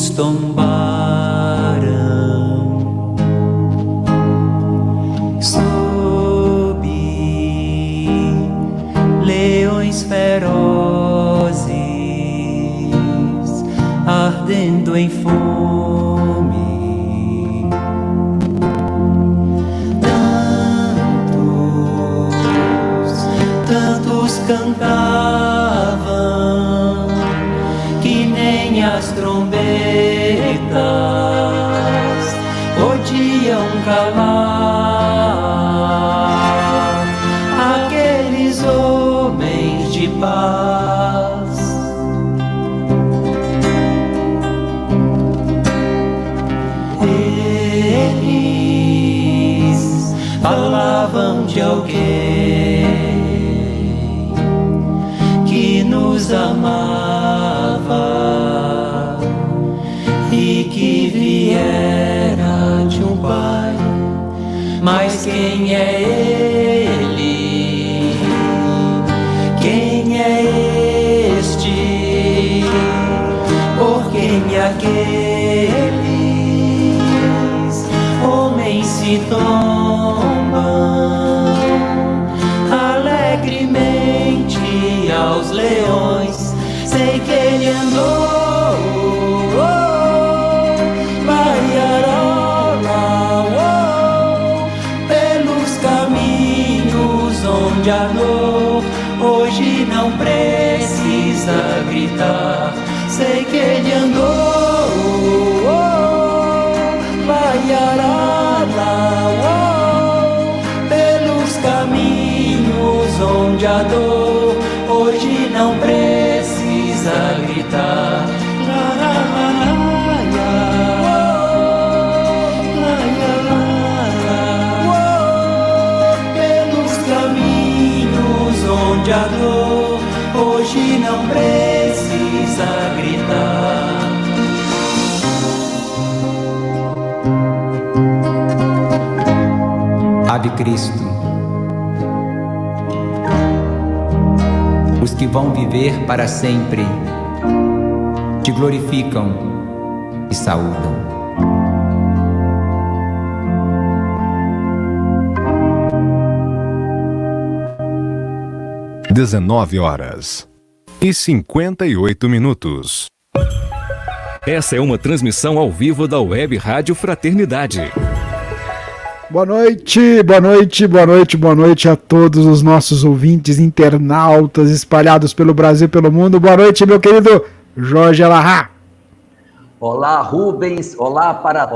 lobos tombaram sob leões ferozes, ardendo em fome. Tantos cantavam que nem as trombetas podiam calar aqueles homens de paz. Eles falavam de alguém que nos amava e que viera de um pai. Mas quem é ele? Quem é este? Por quem aqueles homens se tombam alegremente aos leões? Sei que ele andou, pelos caminhos onde a dor hoje não precisa gritar. Sei que ele andou, pelos caminhos onde a dor hoje não precisa gritar. Pelos caminhos onde a dor hoje não precisa gritar. Ave Cristo, os que vão viver para sempre te glorificam e saúdam. (19h58). Essa é uma transmissão ao vivo da Web Rádio Fraternidade. Boa noite a todos os nossos ouvintes, internautas espalhados pelo Brasil e pelo mundo. Boa noite, meu querido Jorge Elahá. Olá, Rubens. Olá para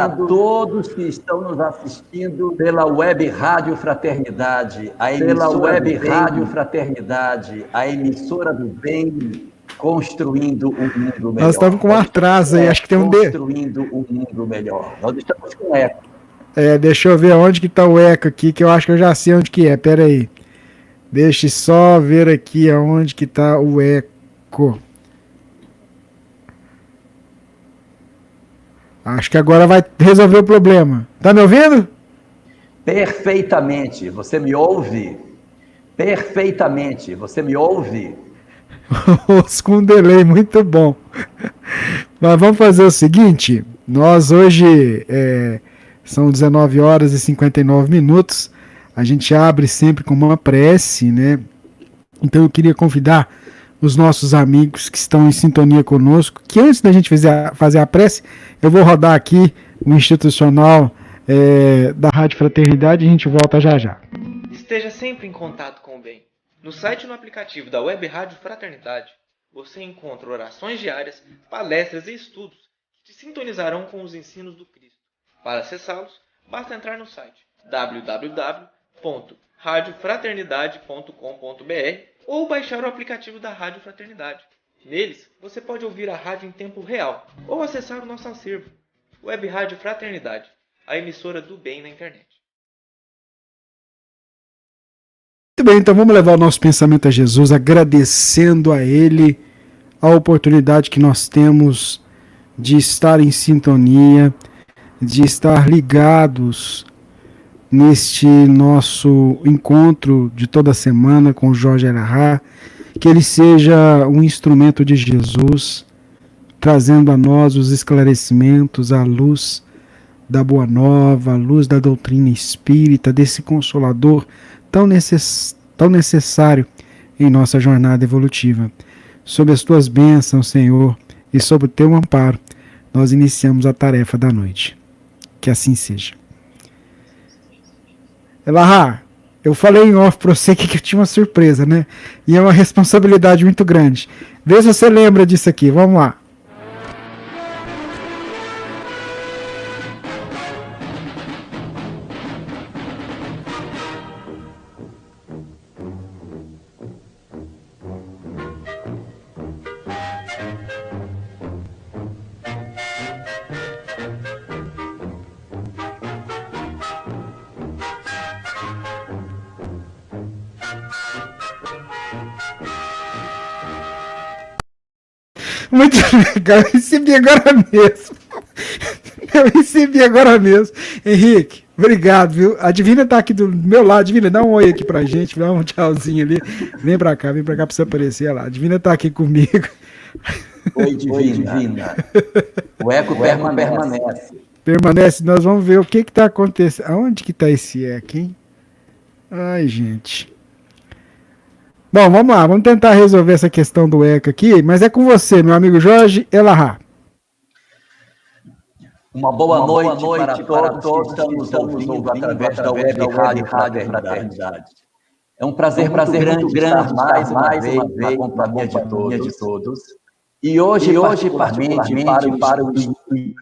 todos que estão nos assistindo pela Web Rádio Fraternidade, a emissora do bem, construindo um mundo melhor. Nós estamos com um atraso aí, acho que tem um construindo um mundo melhor. Nós estamos com eco. Deixa eu ver onde que está o eco aqui, que eu acho que eu já sei onde que é. Pera aí. Deixa só ver aqui aonde que está o eco. Acho que agora vai resolver o problema. Tá me ouvindo? Perfeitamente. Você me ouve? Perfeitamente. Você me ouve? Com um delay muito bom. Mas vamos fazer o seguinte. Nós hoje são 19h59. A gente abre sempre com uma prece, né? Então eu queria convidar os nossos amigos que estão em sintonia conosco, que antes da gente fazer a prece, eu vou rodar aqui o institucional da Rádio Fraternidade e a gente volta já já. Esteja sempre em contato com o bem. No site e no aplicativo da Web Rádio Fraternidade, você encontra orações diárias, palestras e estudos que te sintonizarão com os ensinos do Cristo. Para acessá-los, basta entrar no site www.radiofraternidade.com.br ou baixar o aplicativo da Rádio Fraternidade. Neles, você pode ouvir a rádio em tempo real ou acessar o nosso acervo. Web Rádio Fraternidade, a emissora do bem na internet. Muito bem, então vamos levar o nosso pensamento a Jesus, agradecendo a Ele a oportunidade que nós temos de estar em sintonia, de estar ligados neste nosso encontro de toda semana com o Jorge Elahá, que ele seja um instrumento de Jesus trazendo a nós os esclarecimentos, a luz da Boa Nova, a luz da doutrina espírita, desse Consolador tão necessário em nossa jornada evolutiva. Sob as tuas bênçãos, Senhor, e sob o teu amparo, nós iniciamos a tarefa da noite. Que assim seja. Elahá, eu falei em off para você que eu tinha uma surpresa, né? E é uma responsabilidade muito grande. Vê se você lembra disso aqui. Vamos lá. Muito legal, eu recebi agora mesmo. Henrique, obrigado, viu? A Divina tá aqui do meu lado. Divina, dá um oi aqui pra gente, dá um tchauzinho ali. Vem pra cá pra você aparecer lá. A Divina tá aqui comigo. Oi, Divina. O eco permanece. Permanece, nós vamos ver o que tá acontecendo. Aonde que tá esse eco, hein? Ai, gente. Bom, vamos lá, vamos tentar resolver essa questão do eco aqui, mas é com você, meu amigo Jorge Elahá. Uma boa noite para todos que estamos ouvindo através da web rádio Fraternidade. É um prazer muito grande estar mais uma vez na companhia de todos. E hoje particularmente para os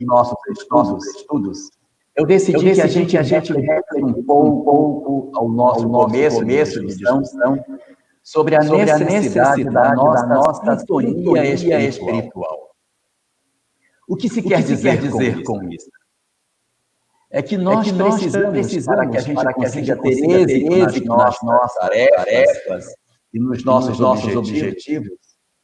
nossos estudos, eu decidi que a gente reflete um pouco ao nosso começo de discussão sobre a necessidade da nossa sintonia espiritual. O que se quer dizer com isso? É que nós precisamos, para que a gente consiga ter êxito nas nossas tarefas e nos nossos objetivos,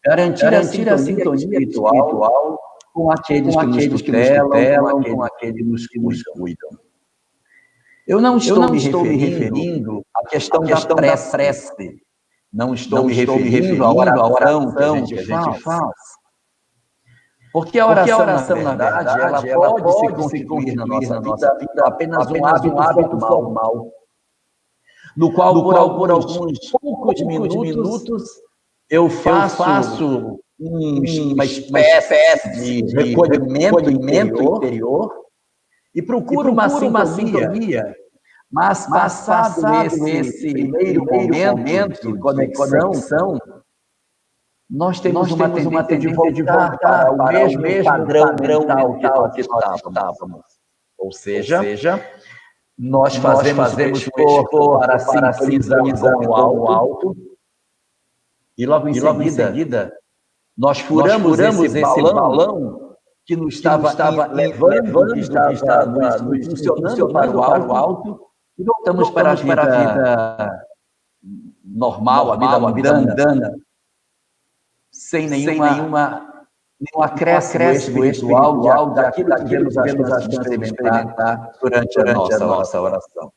garantir a sintonia espiritual com aqueles que nos tutelam, com aqueles que nos cuidam. Eu não estou me referindo à questão da prece. Não estou me referindo à oração que a gente faz. Porque a oração, na verdade, ela pode se constituir na nossa vida apenas um hábito formal, no qual, por alguns poucos minutos, eu faço uma espécie de recolhimento interior e procuro uma sintonia. Mas passado esse primeiro momento de conexão, nós temos uma tendência de voltar para o mesmo padrão mental que estávamos. Ou seja, nós fazemos esforço para sintonizar com o alto e logo em seguida nós furamos esse balão que nos estava levando, que estava nos funcionando para o alto, e voltamos para a vida normal, a vida mundana, sem nenhum acréscimo espiritual daquilo que devemos experimentar durante a nossa oração.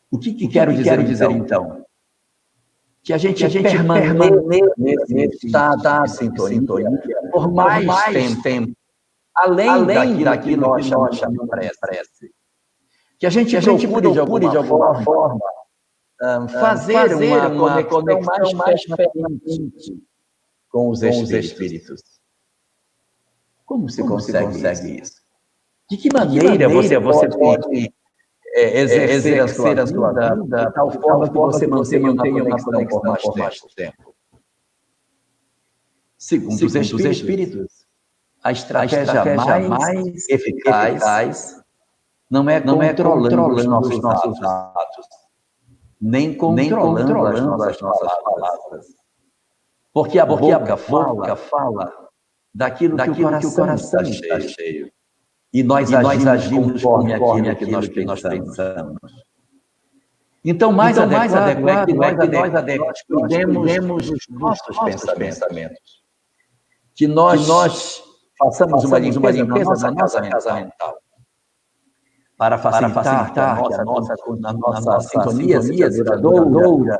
O que quero dizer então? Que a gente permanece nesse estado de sintonia por mais tempo, além daquilo que nós chamamos de prece. Que a gente procure de alguma forma fazer uma conexão mais frequente com os espíritos. Como se consegue isso? De que maneira você pode exercer a sua vida de tal forma que você mantenha uma conexão por mais tempo? Segundo os espíritos, a estratégia mais eficaz não é controlando os nossos atos, nem controlando as nossas palavras. Porque a boca fala daquilo que o coração está cheio. E nós agimos conforme aquilo que nós pensamos. Então, mais adequado é que nós cuidemos dos nossos pensamentos. Que nós façamos uma limpeza na nossa casa mental. Para facilitar a nossa sintonia duradoura,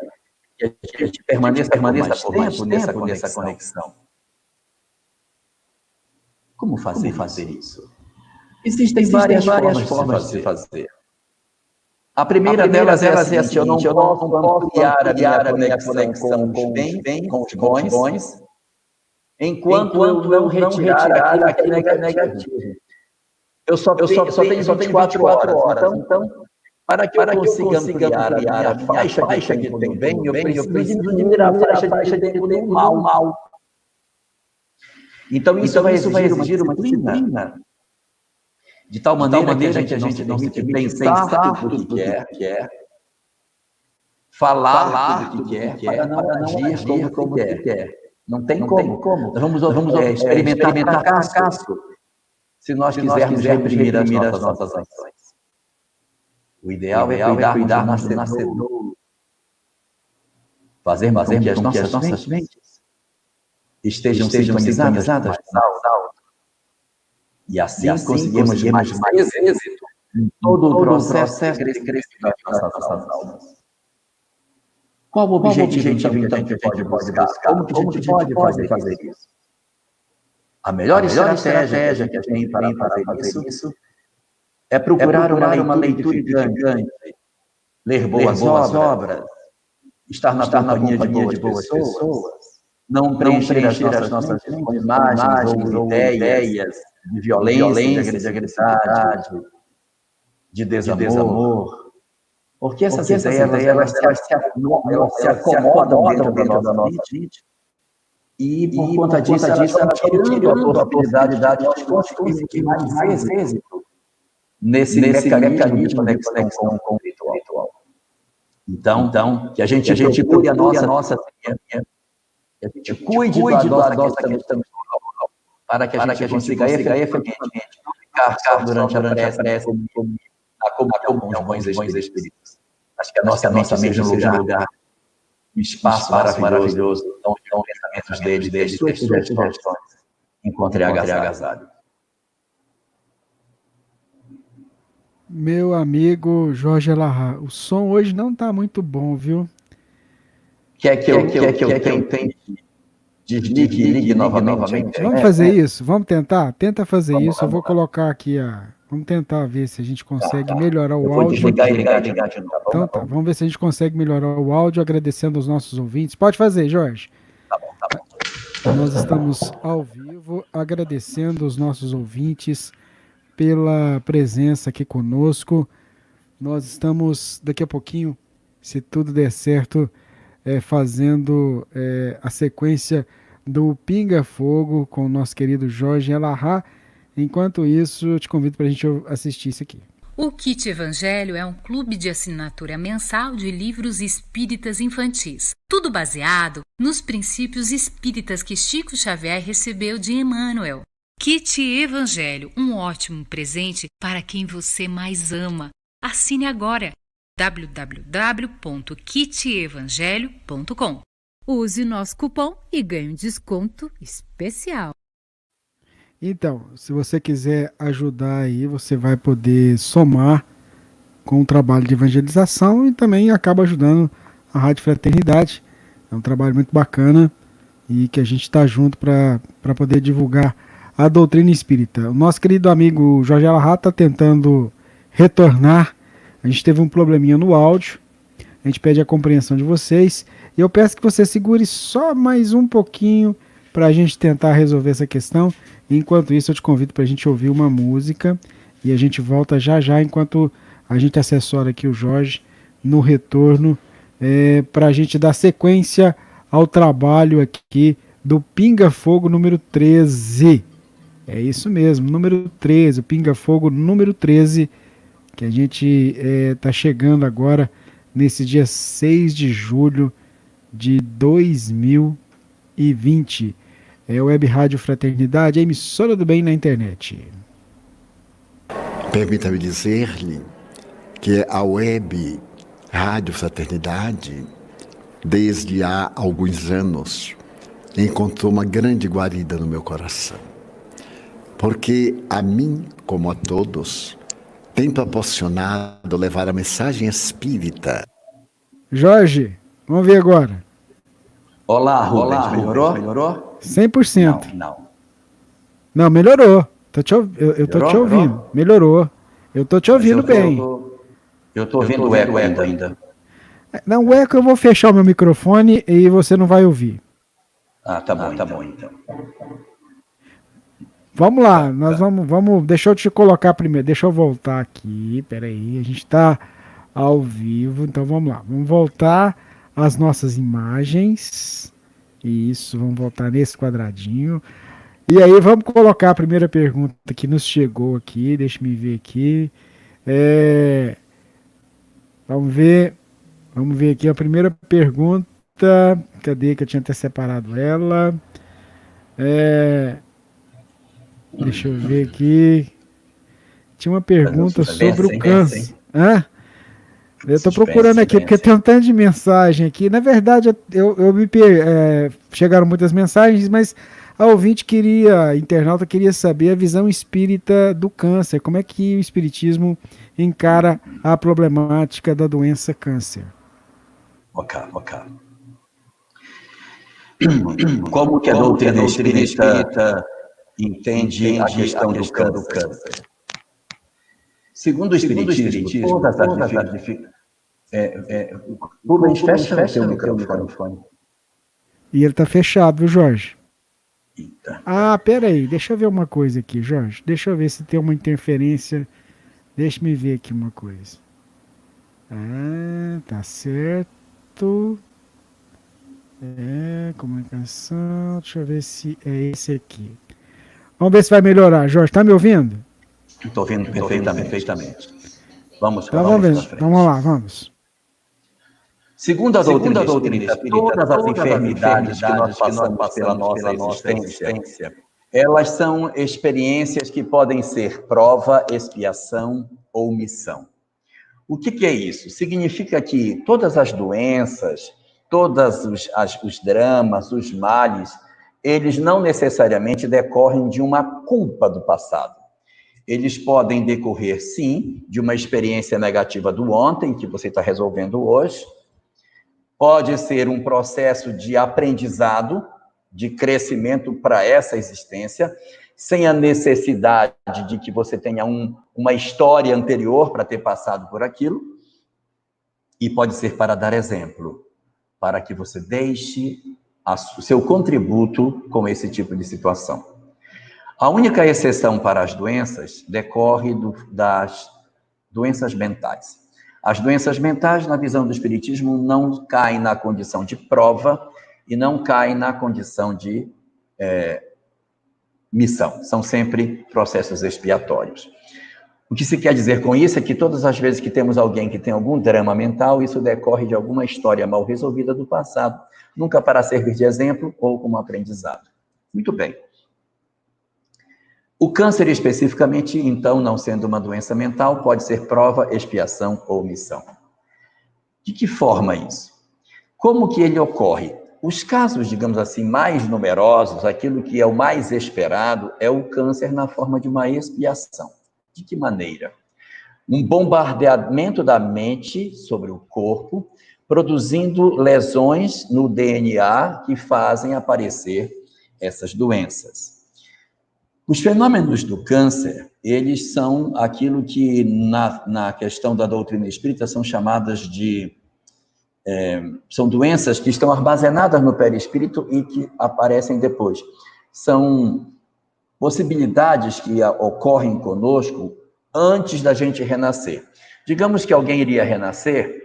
que a gente permaneça por mais tempo nessa conexão. Como fazer isso? Existem várias formas de se fazer. A primeira delas é a seguinte: eu não posso ampliar a minha conexão com os bons, enquanto eu não retirar aquilo que é negativo. Eu só tenho 24 horas. Então, para que eu consiga ampliar a minha faixa que tem bem, eu preciso diminuir a faixa de tempo do mal. Então, isso vai exigir uma disciplina, de tal maneira que a gente não se pensar tudo o que quer, falar tudo o que quer, para não agir como quer. Não tem como. Nós vamos experimentar fracasso se nós quisermos reprimir as nossas ações. O ideal é cuidar do nascedouro. Fazermos com que as nossas mentes estejam sintonizadas mais alto. E assim conseguimos mais êxito em todo o processo de crescimento das nossas almas. Qual o objetivo então que a gente pode buscar? Como que a gente pode fazer isso? A melhor estratégia que a gente tem para fazer isso é procurar uma leitura edificante, ler boas obras, estar na companhia de boas pessoas, não preencher as nossas com imagens ou ideias de violência, de agressividade, de desamor. Porque essas ideias elas se acomodam dentro da nossa mente e, por conta disso, elas estão tirando a possibilidade de nós conseguirmos mais êxito nesse mecanismo de conexão com o espiritual. Então, que a gente cuide a nossa que a gente cuide da nossa questão para que a gente consiga efetivamente não ficar durante a prece na comunhão com os bons espíritos. Acho que a nossa mente seja um lugar, um espaço maravilhoso, onde os pensamentos deles, suas sugestões, encontrem agasalho. Meu amigo Jorge Elahá, o som hoje não está muito bom, viu? Quer que eu tente desligue e ligue novamente? Vamos fazer isso? Vamos tentar? Tenta fazer isso. Eu vou colocar aqui Vamos tentar ver se a gente consegue melhorar o áudio. Vou desligar e ligar de novo. Então tá, vamos ver se a gente consegue melhorar o áudio, agradecendo aos nossos ouvintes. Pode fazer, Jorge. Tá bom. Nós estamos ao vivo, agradecendo os nossos ouvintes pela presença aqui conosco. Nós estamos, daqui a pouquinho, se tudo der certo, fazendo a sequência do Pinga Fogo com o nosso querido Jorge Elahá. Enquanto isso, eu te convido para a gente assistir isso aqui. O Kit Evangelho é um clube de assinatura mensal de livros espíritas infantis. Tudo baseado nos princípios espíritas que Chico Xavier recebeu de Emmanuel. Kit Evangelho, um ótimo presente para quem você mais ama. Assine agora www.kitevangelho.com. Use nosso cupom e ganhe um desconto especial. Então, se você quiser ajudar aí, você vai poder somar com o trabalho de evangelização e também acaba ajudando a Rádio Fraternidade. É um trabalho muito bacana e que a gente está junto para poder divulgar a doutrina espírita. O nosso querido amigo Jorge Elahá está tentando retornar. A gente teve um probleminha no áudio. A gente pede a compreensão de vocês. E eu peço que você segure só mais um pouquinho para a gente tentar resolver essa questão. Enquanto isso, eu te convido para a gente ouvir uma música. E a gente volta já enquanto a gente assessora aqui o Jorge no retorno. Para a gente dar sequência ao trabalho aqui do Pinga Fogo número 13. É isso mesmo, número 13, o Pinga Fogo número 13, que a gente está chegando agora nesse dia 6 de julho de 2020. É o Web Rádio Fraternidade, a emissora do bem na internet. Permita-me dizer-lhe que a Web Rádio Fraternidade, desde há alguns anos, encontrou uma grande guarida no meu coração. Porque a mim, como a todos, tem proporcionado levar a mensagem espírita. Jorge, vamos ver agora. Olá, Rubens, melhorou? 100%. Não. Não, melhorou. Eu tô te ouvindo. Melhorou. Eu tô te ouvindo bem. Eu tô ouvindo o eco ainda. Não, o eco eu vou fechar o meu microfone e você não vai ouvir. Ah, tá bom então. Vamos lá, nós vamos. Deixa eu te colocar primeiro. Deixa eu voltar aqui. Peraí, a gente tá ao vivo, então vamos lá. Vamos voltar às nossas imagens. Isso, vamos voltar nesse quadradinho. E aí vamos colocar a primeira pergunta que nos chegou aqui. Deixa eu me ver aqui. Vamos ver aqui a primeira pergunta. Cadê que eu tinha até separado ela? Deixa eu ver aqui. Tinha uma pergunta sobre o câncer. Hã? Eu estou procurando aqui, porque tem um tanto de mensagem aqui. Na verdade, chegaram muitas mensagens, mas a internauta queria saber a visão espírita do câncer. Como é que o espiritismo encara a problemática da doença câncer? Ok. Como que a doutrina espírita entende a questão do câncer? Segundo o espiritismo, todas as dificuldades... Rubens, fecha o seu microfone. E ele está fechado, viu, Jorge? Eita. Ah, peraí, deixa eu ver uma coisa aqui, Jorge. Deixa eu ver se tem uma interferência. Deixa eu ver aqui uma coisa. Tá certo. Comunicação. Deixa eu ver se é esse aqui. Vamos ver se vai melhorar. Jorge, tá me ouvindo? Estou ouvindo perfeitamente. Vamos lá, vamos. Segundo a doutrina espírita, todas as enfermidades que nós passamos pela nossa existência, elas são experiências que podem ser prova, expiação ou missão. O que é isso? Significa que todas as doenças, todos os dramas, os males, eles não necessariamente decorrem de uma culpa do passado. Eles podem decorrer, sim, de uma experiência negativa do ontem, que você está resolvendo hoje. Pode ser um processo de aprendizado, de crescimento para essa existência, sem a necessidade de que você tenha uma história anterior para ter passado por aquilo. E pode ser para dar exemplo, para que você deixe o seu contributo com esse tipo de situação. A única exceção para as doenças decorre das doenças mentais. As doenças mentais, na visão do espiritismo, não caem na condição de prova e não caem na condição de missão. São sempre processos expiatórios. O que se quer dizer com isso é que todas as vezes que temos alguém que tem algum drama mental, isso decorre de alguma história mal resolvida do passado, nunca para servir de exemplo ou como aprendizado. Muito bem. O câncer, especificamente, então, não sendo uma doença mental, pode ser prova, expiação ou missão. De que forma isso? Como que ele ocorre? Os casos, digamos assim, mais numerosos, aquilo que é o mais esperado, é o câncer na forma de uma expiação. De que maneira? Um bombardeamento da mente sobre o corpo, produzindo lesões no DNA que fazem aparecer essas doenças. Os fenômenos do câncer, eles são aquilo que na questão da doutrina espírita são chamadas de... são doenças que estão armazenadas no perispírito e que aparecem depois. São possibilidades que ocorrem conosco antes da gente renascer. Digamos que alguém iria renascer,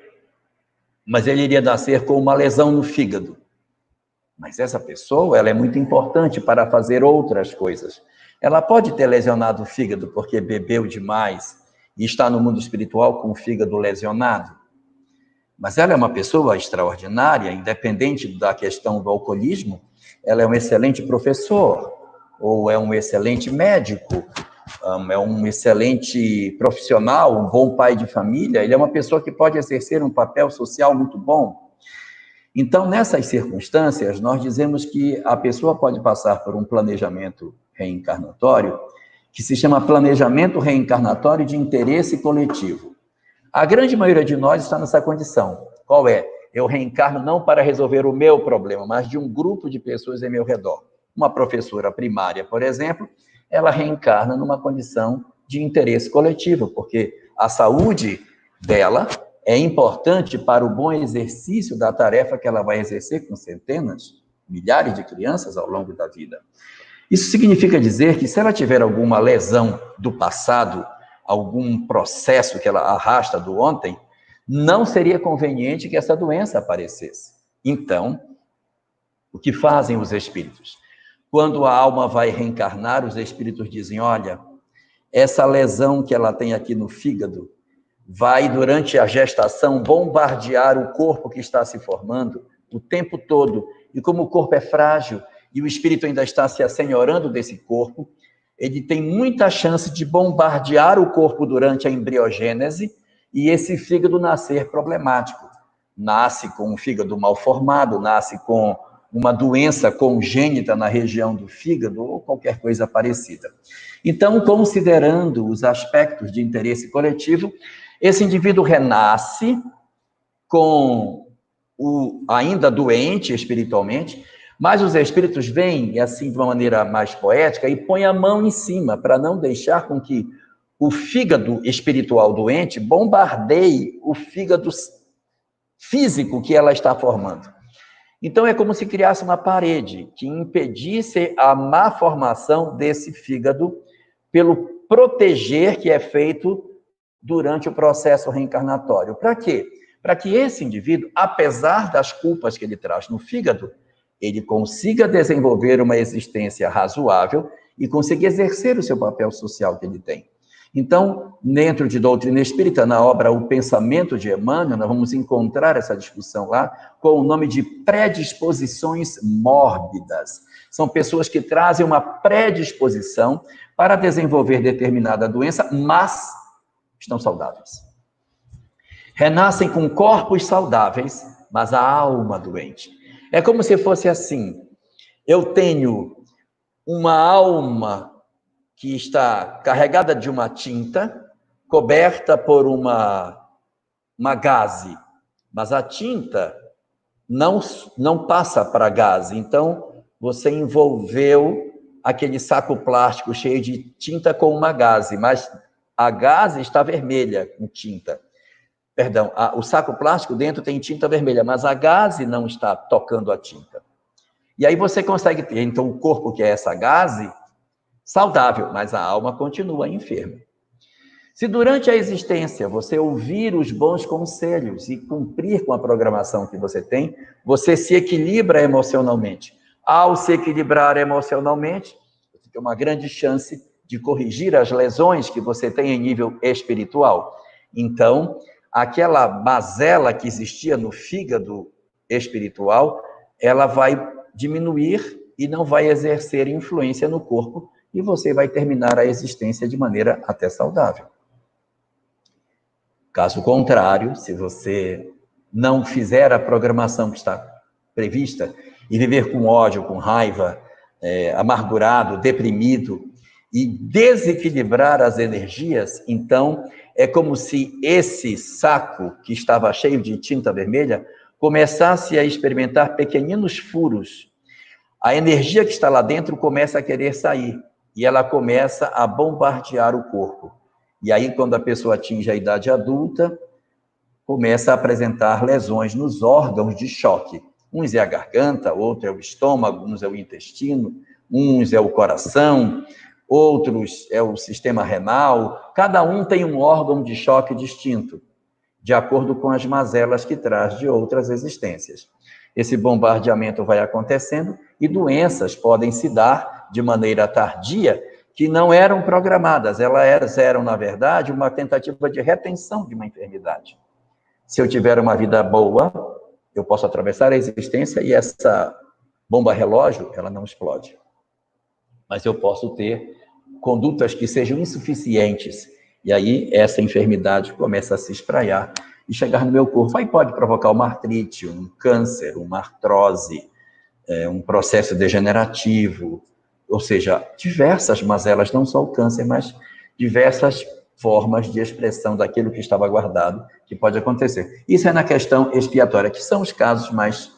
mas ele iria nascer com uma lesão no fígado. Mas essa pessoa, ela é muito importante para fazer outras coisas. Ela pode ter lesionado o fígado porque bebeu demais e está no mundo espiritual com o fígado lesionado. Mas ela é uma pessoa extraordinária, independente da questão do alcoolismo, ela é um excelente professor, ou é um excelente médico, é um excelente profissional, um bom pai de família, ele é uma pessoa que pode exercer um papel social muito bom. Então, nessas circunstâncias, nós dizemos que a pessoa pode passar por um planejamento reencarnatório, que se chama planejamento reencarnatório de interesse coletivo. A grande maioria de nós está nessa condição. Qual é? Eu reencarno não para resolver o meu problema, mas de um grupo de pessoas em meu redor. Uma professora primária, por exemplo, ela reencarna numa condição de interesse coletivo, porque a saúde dela é importante para o bom exercício da tarefa que ela vai exercer com centenas, milhares de crianças ao longo da vida. Isso significa dizer que se ela tiver alguma lesão do passado, algum processo que ela arrasta do ontem, não seria conveniente que essa doença aparecesse. Então, o que fazem os espíritos? Quando a alma vai reencarnar, os espíritos dizem, olha, essa lesão que ela tem aqui no fígado vai, durante a gestação, bombardear o corpo que está se formando o tempo todo. E como o corpo é frágil e o espírito ainda está se assenhorando desse corpo, ele tem muita chance de bombardear o corpo durante a embriogênese e esse fígado nascer problemático. Nasce com um fígado mal formado, nasce com uma doença congênita na região do fígado ou qualquer coisa parecida. Então, considerando os aspectos de interesse coletivo, esse indivíduo renasce com o ainda doente espiritualmente, mas os espíritos vêm, assim, de uma maneira mais poética, e põem a mão em cima, para não deixar com que o fígado espiritual doente bombardeie o fígado físico que ela está formando. Então, é como se criasse uma parede que impedisse a má formação desse fígado pelo proteger que é feito durante o processo reencarnatório. Para quê? Para que esse indivíduo, apesar das culpas que ele traz no fígado, ele consiga desenvolver uma existência razoável e consiga exercer o seu papel social que ele tem. Então, dentro de doutrina espírita, na obra O Pensamento de Emmanuel, nós vamos encontrar essa discussão lá com o nome de predisposições mórbidas. São pessoas que trazem uma predisposição para desenvolver determinada doença, mas estão saudáveis. Renascem com corpos saudáveis, mas a alma doente. É como se fosse assim, eu tenho uma alma que está carregada de uma tinta, coberta por uma gaze, mas a tinta não passa para a gaze, então você envolveu aquele saco plástico cheio de tinta com uma gaze, mas a gaze está vermelha com tinta. Perdão, o saco plástico dentro tem tinta vermelha, mas a gaze não está tocando a tinta. E aí você consegue ter, então, o corpo que é essa gaze, saudável, mas a alma continua enferma. Se durante a existência você ouvir os bons conselhos e cumprir com a programação que você tem, você se equilibra emocionalmente. Ao se equilibrar emocionalmente, você tem uma grande chance de corrigir as lesões que você tem em nível espiritual. Então, aquela mazela que existia no fígado espiritual, ela vai diminuir e não vai exercer influência no corpo, e você vai terminar a existência de maneira até saudável. Caso contrário, se você não fizer a programação que está prevista e viver com ódio, com raiva, amargurado, deprimido e desequilibrar as energias, então é como se esse saco que estava cheio de tinta vermelha começasse a experimentar pequeninos furos. A energia que está lá dentro começa a querer sair e ela começa a bombardear o corpo. E aí, quando a pessoa atinge a idade adulta, começa a apresentar lesões nos órgãos de choque. Uns é a garganta, outro é o estômago, uns é o intestino, uns é o coração, outros é o sistema renal. Cada um tem um órgão de choque distinto, de acordo com as mazelas que traz de outras existências. Esse bombardeamento vai acontecendo e doenças podem se dar de maneira tardia, que não eram programadas, elas eram, na verdade, uma tentativa de retenção de uma enfermidade. Se eu tiver uma vida boa, eu posso atravessar a existência e essa bomba relógio, ela não explode. Mas eu posso ter condutas que sejam insuficientes, e aí essa enfermidade começa a se espraiar e chegar no meu corpo. Aí pode provocar uma artrite, um câncer, uma artrose, um processo degenerativo, ou seja, diversas mazelas, não só o câncer, mas diversas formas de expressão daquilo que estava guardado, que pode acontecer. Isso é na questão expiatória, que são os casos mais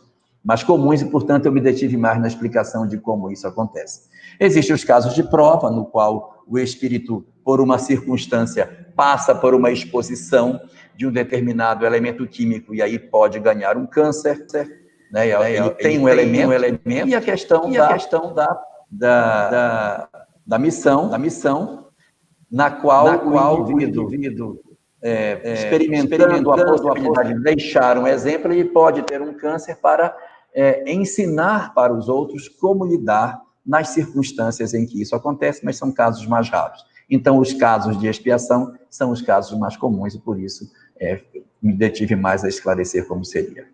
mais comuns e, portanto, eu me detive mais na explicação de como isso acontece. Existem os casos de prova, no qual o espírito, por uma circunstância, passa por uma exposição de um determinado elemento químico e aí pode ganhar um câncer, né? Ele tem um elemento, e a questão da missão, na qual o indivíduo experimentando a possibilidade de deixar um exemplo, ele pode ter um câncer para ensinar para os outros como lidar nas circunstâncias em que isso acontece, mas são casos mais raros. Então, os casos de expiação são os casos mais comuns e, por isso, me detive mais a esclarecer como seria.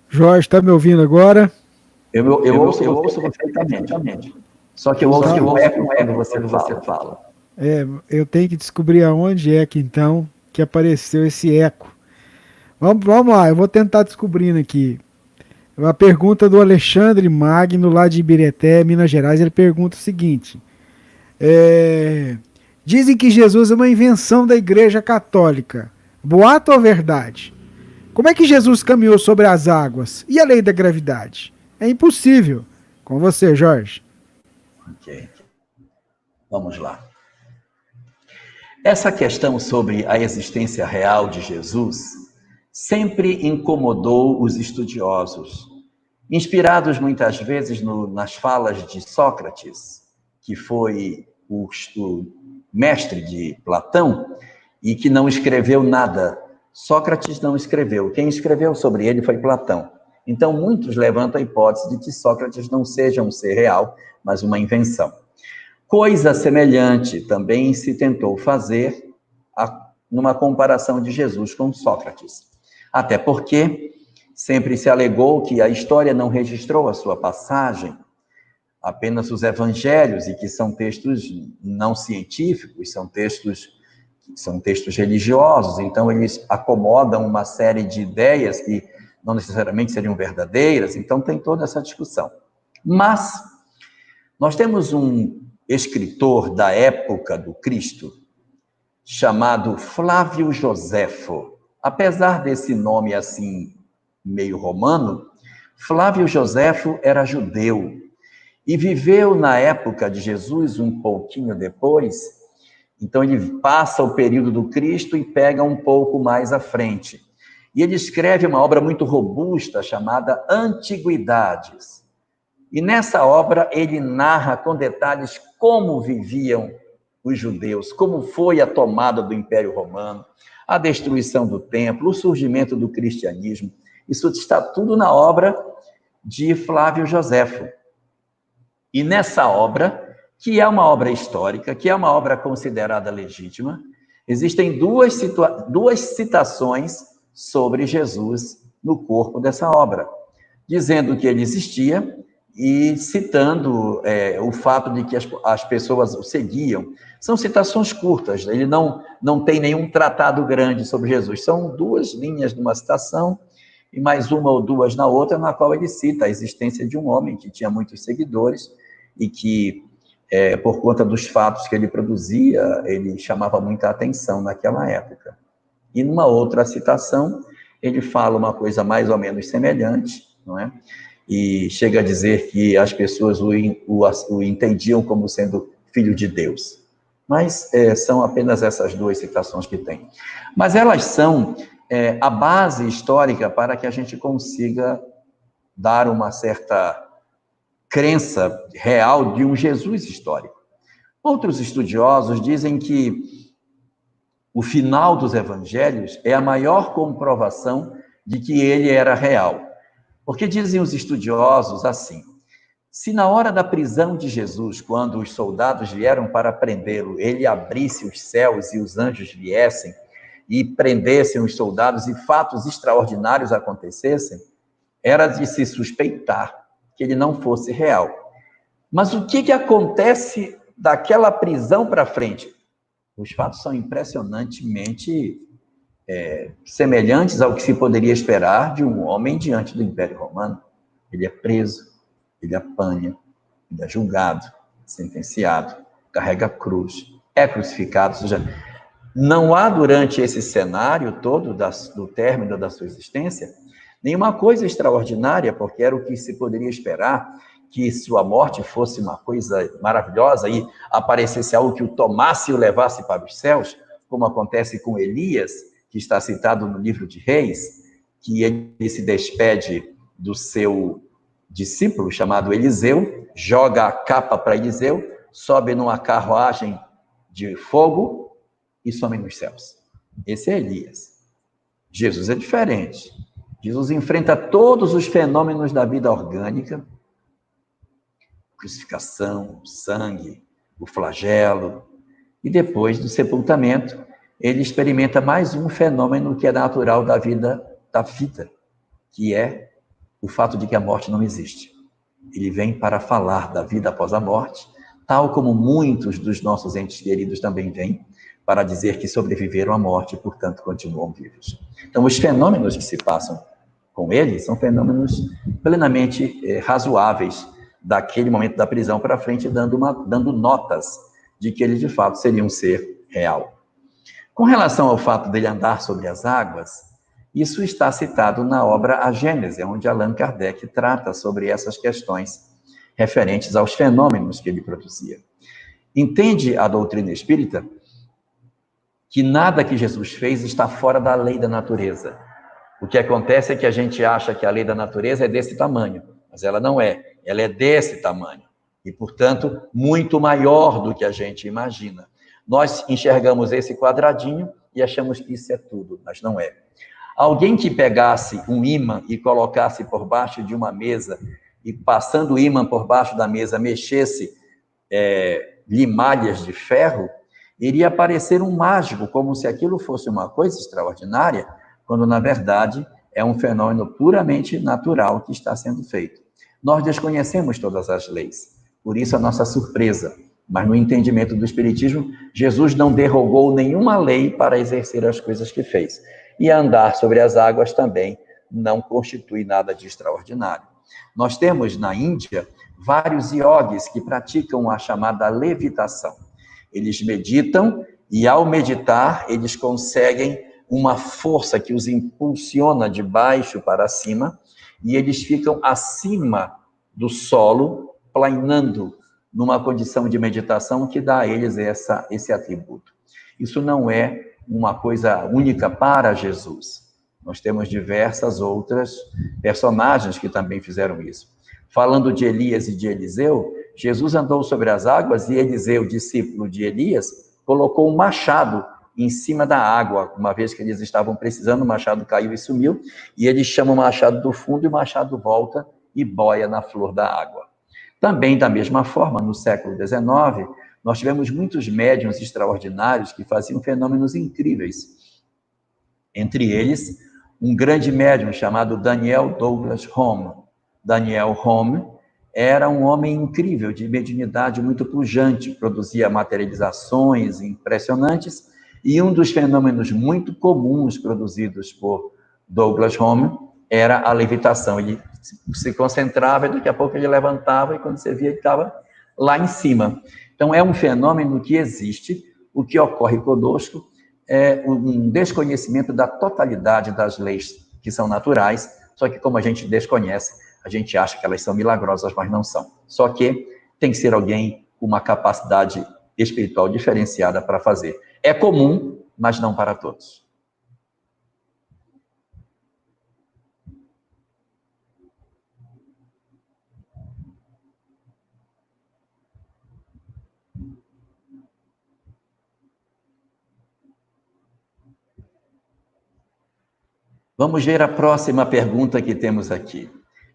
Jorge, está me ouvindo agora? Eu ouço perfeitamente. Só que eu ouço o eco quando você fala. Eu tenho que descobrir aonde é que, então, que apareceu esse eco. Vamos lá, eu vou tentar descobrindo aqui. Uma pergunta do Alexandre Magno, lá de Ibirité, Minas Gerais. Ele pergunta o seguinte: dizem que Jesus é uma invenção da Igreja Católica. Boato ou verdade? Como é que Jesus caminhou sobre as águas? E a lei da gravidade? É impossível. Com você, Jorge. Ok. Vamos lá. Essa questão sobre a existência real de Jesus sempre incomodou os estudiosos, inspirados muitas vezes nas falas de Sócrates, que foi o mestre de Platão e que não escreveu nada. Sócrates não escreveu. Quem escreveu sobre ele foi Platão. Então, muitos levantam a hipótese de que Sócrates não seja um ser real, mas uma invenção. Coisa semelhante também se tentou fazer numa comparação de Jesus com Sócrates. Até porque sempre se alegou que a história não registrou a sua passagem, apenas os evangelhos, e que são textos não científicos, são textos religiosos, então eles acomodam uma série de ideias que não necessariamente seriam verdadeiras, então tem toda essa discussão. Mas nós temos um escritor da época do Cristo, chamado Flávio Joséfo. Apesar desse nome assim, meio romano, Flávio Joséfo era judeu e viveu na época de Jesus um pouquinho depois. Então ele passa o período do Cristo e pega um pouco mais à frente. E ele escreve uma obra muito robusta chamada Antiguidades. E nessa obra ele narra com detalhes como viviam os judeus, como foi a tomada do Império Romano, a destruição do templo, o surgimento do cristianismo. Isso está tudo na obra de Flávio Joséfo. E nessa obra, que é uma obra histórica, que é uma obra considerada legítima, existem duas citações sobre Jesus no corpo dessa obra, dizendo que ele existia e citando o fato de que as pessoas o seguiam. São citações curtas, ele não tem nenhum tratado grande sobre Jesus. São 2 linhas numa citação e mais 1 ou 2 na outra, na qual ele cita a existência de um homem que tinha muitos seguidores e que, por conta dos fatos que ele produzia, ele chamava muita atenção naquela época. E numa outra citação, ele fala uma coisa mais ou menos semelhante, não é? E chega a dizer que as pessoas o entendiam como sendo filho de Deus. Mas são apenas essas 2 citações que tem. Mas elas são a base histórica para que a gente consiga dar uma certa crença real de um Jesus histórico. Outros estudiosos dizem que o final dos evangelhos é a maior comprovação de que ele era real. Porque dizem os estudiosos assim: se na hora da prisão de Jesus, quando os soldados vieram para prendê-lo, ele abrisse os céus e os anjos viessem e prendessem os soldados e fatos extraordinários acontecessem, era de se suspeitar que ele não fosse real. Mas o que acontece daquela prisão para frente? Os fatos são impressionantemente semelhantes ao que se poderia esperar de um homem diante do Império Romano. Ele é preso, ele apanha, ele é julgado, sentenciado, carrega a cruz, é crucificado. Ou seja, Não há, durante esse cenário todo do término da sua existência, nenhuma coisa extraordinária, porque era o que se poderia esperar, que sua morte fosse uma coisa maravilhosa e aparecesse algo que o tomasse e o levasse para os céus, como acontece com Elias, que está citado no livro de Reis, que ele se despede do seu discípulo, chamado Eliseu, joga a capa para Eliseu, sobe numa carruagem de fogo e some nos céus. Esse é Elias. Jesus é diferente. Jesus enfrenta todos os fenômenos da vida orgânica, crucificação, o sangue, o flagelo, e depois do sepultamento, ele experimenta mais um fenômeno que é natural da vida, que é o fato de que a morte não existe. Ele vem para falar da vida após a morte, tal como muitos dos nossos entes queridos também vêm, para dizer que sobreviveram à morte e, portanto, continuam vivos. Então, os fenômenos que se passam com ele são fenômenos plenamente razoáveis, daquele momento da prisão para frente, dando notas de que ele, de fato, seria um ser real. Com relação ao fato dele andar sobre as águas, isso está citado na obra A Gênese, onde Allan Kardec trata sobre essas questões referentes aos fenômenos que ele produzia. Entende a doutrina espírita que nada que Jesus fez está fora da lei da natureza. O que acontece é que a gente acha que a lei da natureza é desse tamanho, mas ela não é. Ela é desse tamanho e, portanto, muito maior do que a gente imagina. Nós enxergamos esse quadradinho e achamos que isso é tudo, mas não é. Alguém que pegasse um ímã e colocasse por baixo de uma mesa e, passando o ímã por baixo da mesa, mexesse limalhas de ferro, iria parecer um mágico, como se aquilo fosse uma coisa extraordinária, quando, na verdade, é um fenômeno puramente natural que está sendo feito. Nós desconhecemos todas as leis, por isso a nossa surpresa. Mas no entendimento do Espiritismo, Jesus não derrogou nenhuma lei para exercer as coisas que fez. E andar sobre as águas também não constitui nada de extraordinário. Nós temos na Índia vários yogis que praticam a chamada levitação. Eles meditam e, ao meditar, eles conseguem uma força que os impulsiona de baixo para cima, e eles ficam acima do solo, planeando numa condição de meditação que dá a eles esse atributo. Isso não é uma coisa única para Jesus. Nós temos diversas outras personagens que também fizeram isso. Falando de Elias e de Eliseu, Jesus andou sobre as águas e Eliseu, discípulo de Elias, colocou um machado em cima da água. Uma vez que eles estavam precisando, o machado caiu e sumiu, e ele chama o machado do fundo e o machado volta e boia na flor da água. Também, da mesma forma, no século XIX, nós tivemos muitos médiuns extraordinários que faziam fenômenos incríveis. Entre eles, um grande médium chamado Daniel Douglas Home. Daniel Home era um homem incrível, de mediunidade muito pujante, produzia materializações impressionantes, e um dos fenômenos muito comuns produzidos por Douglas Home era a levitação. Ele se concentrava e daqui a pouco ele levantava e quando você via ele estava lá em cima. Então é um fenômeno que existe. O que ocorre conosco é um desconhecimento da totalidade das leis que são naturais, só que como a gente desconhece, a gente acha que elas são milagrosas, mas não são. Só que tem que ser alguém com uma capacidade espiritual diferenciada para fazer. É comum, mas não para todos. Vamos ver a próxima pergunta que temos aqui.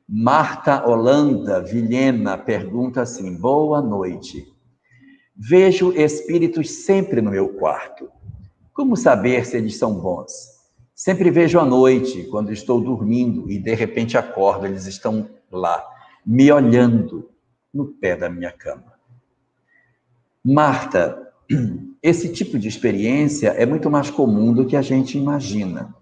Marta Holanda Vilhena pergunta assim: boa noite. Vejo espíritos sempre no meu quarto. Como saber se eles são bons? Sempre vejo à noite, quando estou dormindo, e de repente acordo, eles estão lá, me olhando no pé da minha cama. Marta, esse tipo de experiência é muito mais comum do que a gente imagina.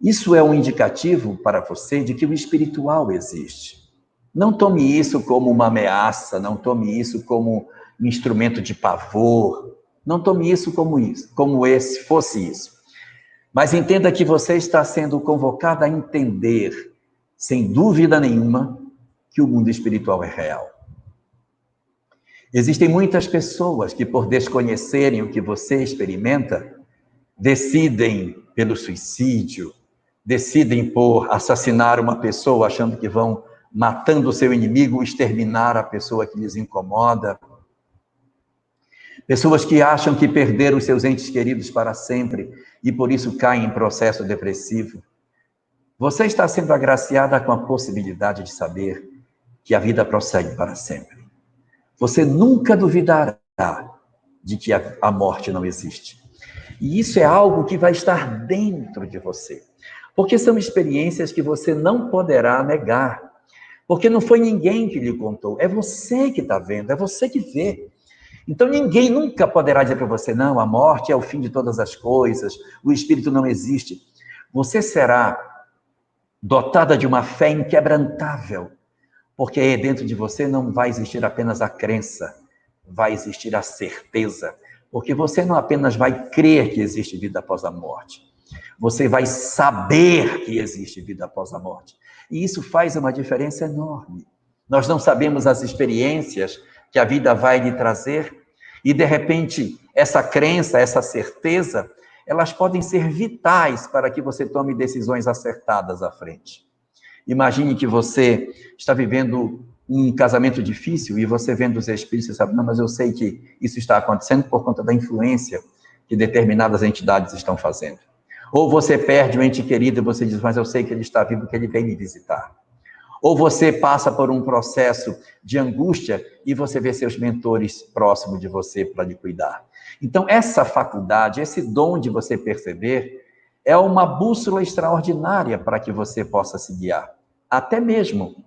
Isso é um indicativo para você de que o espiritual existe. Não tome isso como uma ameaça, não tome isso como um instrumento de pavor. Não tome isso, como esse fosse isso. Mas entenda que você está sendo convocado a entender, sem dúvida nenhuma, que o mundo espiritual é real. Existem muitas pessoas que, por desconhecerem o que você experimenta, decidem pelo suicídio, decidem por assassinar uma pessoa, achando que vão, matando o seu inimigo, exterminar a pessoa que lhes incomoda. Pessoas que acham que perderam os seus entes queridos para sempre e por isso caem em processo depressivo. Você está sendo agraciada com a possibilidade de saber que a vida prossegue para sempre. Você nunca duvidará de que a morte não existe. E isso é algo que vai estar dentro de você. Porque são experiências que você não poderá negar. Porque não foi ninguém que lhe contou. É você que está vendo, é você que vê. Então ninguém nunca poderá dizer para você, não, a morte é o fim de todas as coisas, o espírito não existe. Você será dotada de uma fé inquebrantável. Porque dentro de você não vai existir apenas a crença, vai existir a certeza. Porque você não apenas vai crer que existe vida após a morte, você vai saber que existe vida após a morte. E isso faz uma diferença enorme. Nós não sabemos as experiências que a vida vai lhe trazer, e de repente, essa crença, essa certeza, elas podem ser vitais para que você tome decisões acertadas à frente. Imagine que você está vivendo um casamento difícil e você vendo os espíritos, você sabe, não, mas eu sei que isso está acontecendo por conta da influência que determinadas entidades estão fazendo. Ou você perde um ente querido e você diz, mas eu sei que ele está vivo, que ele vem me visitar. Ou você passa por um processo de angústia e você vê seus mentores próximos de você para lhe cuidar. Então, essa faculdade, esse dom de você perceber, é uma bússola extraordinária para que você possa se guiar. Até mesmo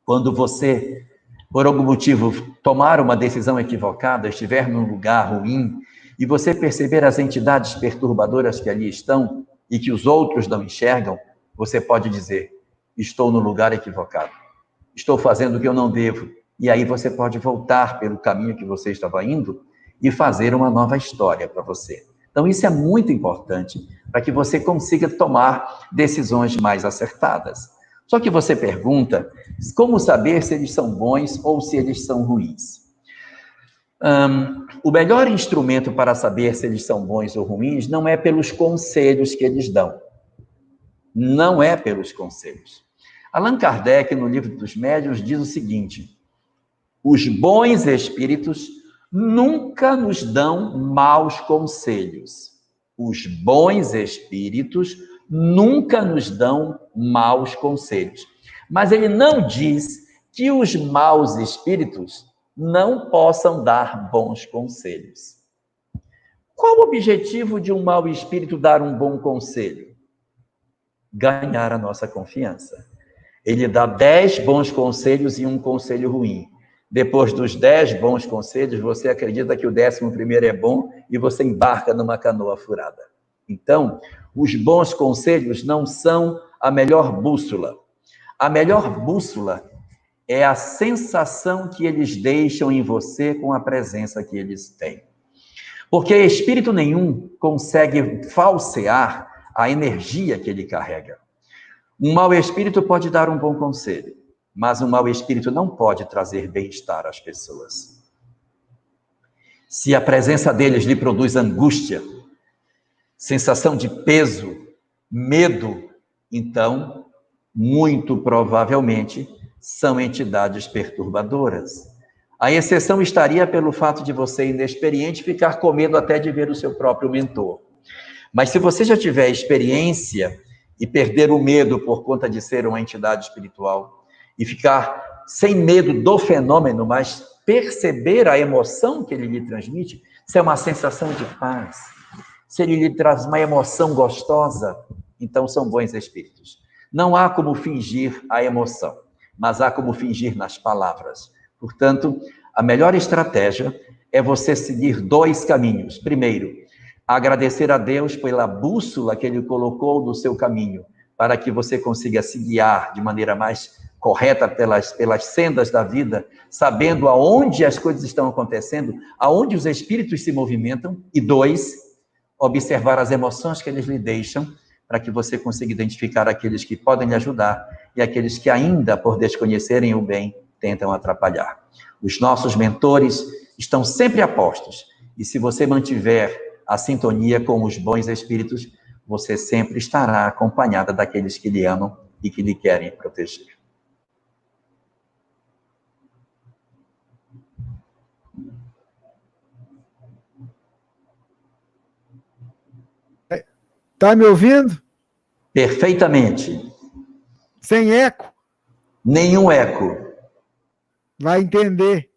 quando você, por algum motivo, tomar uma decisão equivocada, estiver num lugar ruim, e você perceber as entidades perturbadoras que ali estão e que os outros não enxergam, você pode dizer, estou no lugar equivocado, estou fazendo o que eu não devo, e aí você pode voltar pelo caminho que você estava indo e fazer uma nova história para você. Então isso é muito importante para que você consiga tomar decisões mais acertadas. Só que você pergunta, como saber se eles são bons ou se eles são ruins? O melhor instrumento para saber se eles são bons ou ruins não é pelos conselhos que eles dão. Não é pelos conselhos. Allan Kardec, no Livro dos Médiuns, diz o seguinte, os bons espíritos nunca nos dão maus conselhos. Os bons espíritos nunca nos dão maus conselhos. Mas ele não diz que os maus espíritos não possam dar bons conselhos. Qual o objetivo de um mau espírito dar um bom conselho? Ganhar a nossa confiança. Ele dá 10 bons conselhos e um conselho ruim. Depois dos 10 bons conselhos, você acredita que o 11º é bom e você embarca numa canoa furada. Então, os bons conselhos não são a melhor bússola. A melhor bússola é a sensação que eles deixam em você com a presença que eles têm. Porque espírito nenhum consegue falsear a energia que ele carrega. Um mau espírito pode dar um bom conselho, mas um mau espírito não pode trazer bem-estar às pessoas. Se a presença deles lhe produz angústia, sensação de peso, medo, então, muito provavelmente, são entidades perturbadoras. A exceção estaria pelo fato de você, inexperiente, ficar com medo até de ver o seu próprio mentor. Mas se você já tiver experiência e perder o medo por conta de ser uma entidade espiritual e ficar sem medo do fenômeno, mas perceber a emoção que ele lhe transmite, se é uma sensação de paz, se ele lhe traz uma emoção gostosa, então são bons espíritos. Não há como fingir a emoção, mas há como fingir nas palavras. Portanto, a melhor estratégia é você seguir 2 caminhos. Primeiro, agradecer a Deus pela bússola que Ele colocou no seu caminho, para que você consiga se guiar de maneira mais correta pelas sendas da vida, sabendo aonde as coisas estão acontecendo, aonde os espíritos se movimentam. E 2, observar as emoções que eles lhe deixam, para que você consiga identificar aqueles que podem lhe ajudar e aqueles que ainda, por desconhecerem o bem, tentam atrapalhar. Os nossos mentores estão sempre a postos, e se você mantiver a sintonia com os bons espíritos, você sempre estará acompanhada daqueles que lhe amam e que lhe querem proteger. Tá me ouvindo? Perfeitamente. Sem eco? Nenhum eco. Vai entender.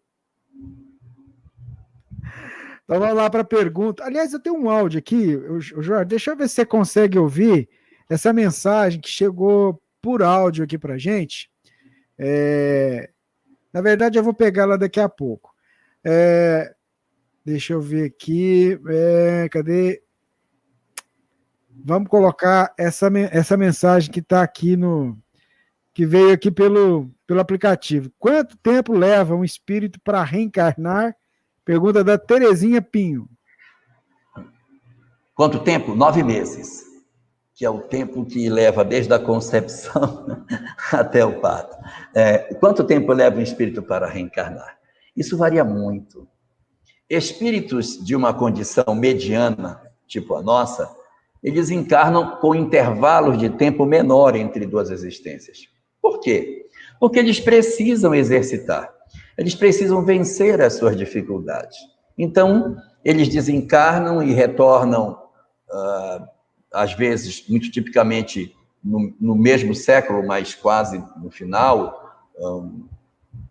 Então vamos lá para a pergunta. Aliás, eu tenho um áudio aqui, Jorge, deixa eu ver se você consegue ouvir essa mensagem que chegou por áudio aqui para a gente. Na verdade, eu vou pegá-la daqui a pouco. Deixa eu ver aqui. Cadê? Vamos colocar essa mensagem que está aqui que veio aqui pelo aplicativo. Quanto tempo leva um espírito para reencarnar? Pergunta da Terezinha Pinho. Quanto tempo? 9 meses, que é o tempo que leva desde a concepção até o parto. Quanto tempo leva um espírito para reencarnar? Isso varia muito. Espíritos de uma condição mediana, tipo a nossa, eles encarnam com intervalos de tempo menor entre 2 existências. Por quê? Porque eles precisam exercitar. Eles precisam vencer as suas dificuldades. Então, eles desencarnam e retornam, às vezes, muito tipicamente, no mesmo século, mas quase no final,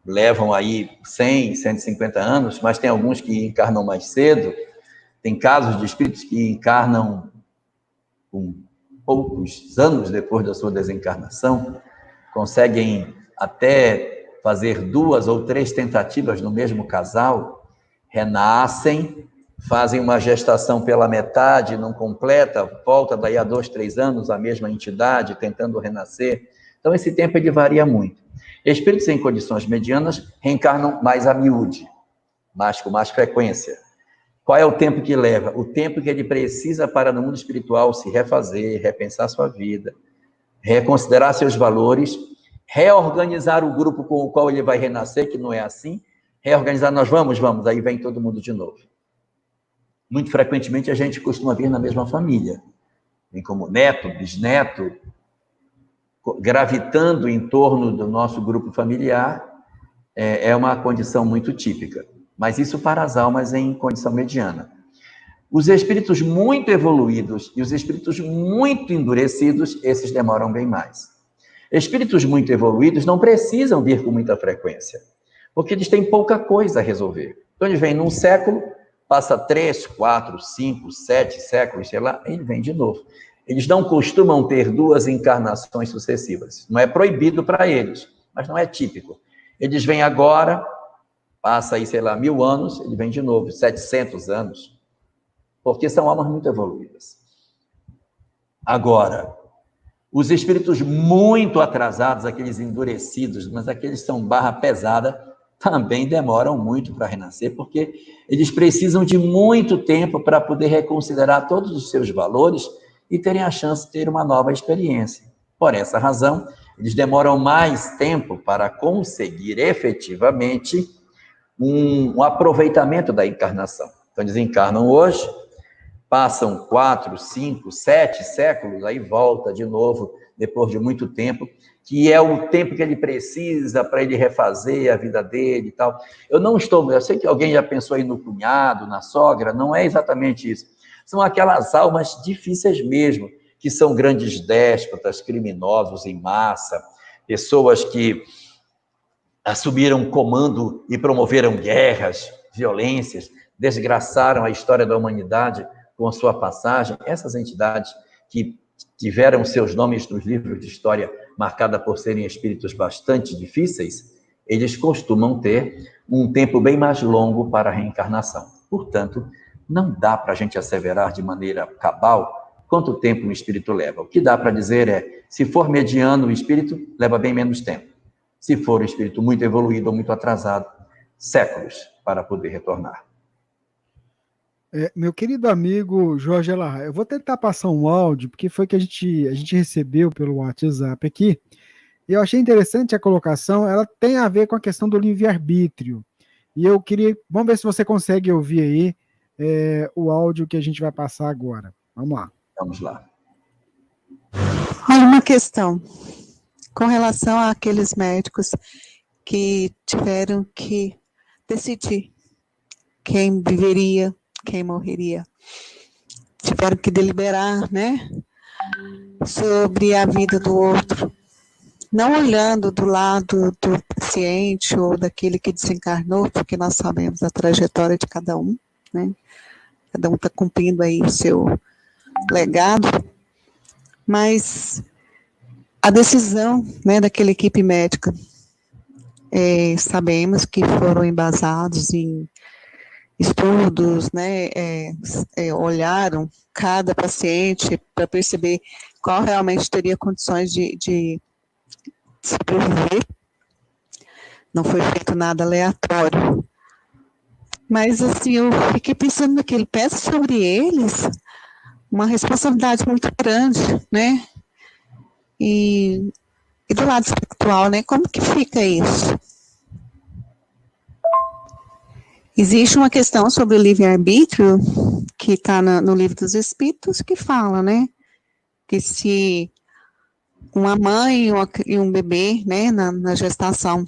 levam aí 100, 150 anos, mas tem alguns que encarnam mais cedo. Tem casos de espíritos que encarnam com poucos anos depois da sua desencarnação, conseguem até fazer 2 ou 3 tentativas no mesmo casal, renascem, fazem uma gestação pela metade, não completa, volta daí a 2, 3 anos, a mesma entidade, tentando renascer. Então, esse tempo ele varia muito. Espíritos em condições medianas reencarnam mais a miúde, com mais frequência. Qual é o tempo que leva? O tempo que ele precisa para, no mundo espiritual, se refazer, repensar sua vida, reconsiderar seus valores, reorganizar o grupo com o qual ele vai renascer, que não é assim, reorganizar, nós vamos, aí vem todo mundo de novo. Muito frequentemente a gente costuma vir na mesma família, vem como neto, bisneto, gravitando em torno do nosso grupo familiar, é uma condição muito típica, mas isso para as almas em condição mediana. Os espíritos muito evoluídos e os espíritos muito endurecidos, esses demoram bem mais. Espíritos muito evoluídos não precisam vir com muita frequência, porque eles têm pouca coisa a resolver. Então, eles vêm num século, passa 3, 4, 5, 7 séculos, sei lá, ele vem de novo. Eles não costumam ter 2 encarnações sucessivas. Não é proibido para eles, mas não é típico. Eles vêm agora, passa aí, sei lá, 1000 anos, ele vem de novo, 700 anos, porque são almas muito evoluídas. Agora, os espíritos muito atrasados, aqueles endurecidos, mas aqueles que são barra pesada, também demoram muito para renascer, porque eles precisam de muito tempo para poder reconsiderar todos os seus valores e terem a chance de ter uma nova experiência. Por essa razão, eles demoram mais tempo para conseguir efetivamente um aproveitamento da encarnação. Então, eles encarnam hoje, passam 4, 5, 7 séculos, aí volta de novo, depois de muito tempo, que é o tempo que ele precisa para ele refazer a vida dele e tal. Eu sei que alguém já pensou aí no cunhado, na sogra, não é exatamente isso. São aquelas almas difíceis mesmo, que são grandes déspotas, criminosos em massa, pessoas que assumiram comando e promoveram guerras, violências, desgraçaram a história da humanidade com a sua passagem. Essas entidades que tiveram seus nomes nos livros de história marcada por serem espíritos bastante difíceis, eles costumam ter um tempo bem mais longo para a reencarnação. Portanto, não dá para a gente asseverar de maneira cabal quanto tempo um espírito leva. O que dá para dizer é, se for mediano, o espírito leva bem menos tempo. Se for um espírito muito evoluído ou muito atrasado, séculos para poder retornar. Meu querido amigo Jorge Elahá, eu vou tentar passar um áudio, porque foi que a gente recebeu pelo WhatsApp aqui, e eu achei interessante a colocação, ela tem a ver com a questão do livre-arbítrio. E eu queria, vamos ver se você consegue ouvir aí o áudio que a gente vai passar agora. Vamos lá. Vamos lá. Olha, uma questão com relação àqueles médicos que tiveram que decidir quem viveria, quem morreria. Tiveram que deliberar, né, sobre a vida do outro, não olhando do lado do paciente ou daquele que desencarnou, porque nós sabemos a trajetória de cada um, né? Cada um está cumprindo aí o seu legado, mas a decisão, né, daquela equipe médica, sabemos que foram embasados em estudos, né, olharam cada paciente para perceber qual realmente teria condições de sobreviver. Não foi feito nada aleatório. Mas, assim, eu fiquei pensando naquilo, pesa sobre eles uma responsabilidade muito grande, né? E do lado espiritual, né? Como que fica isso? Existe uma questão sobre o livre-arbítrio, que está no Livro dos Espíritos, que fala, né? Que se uma mãe e um bebê, né, na gestação,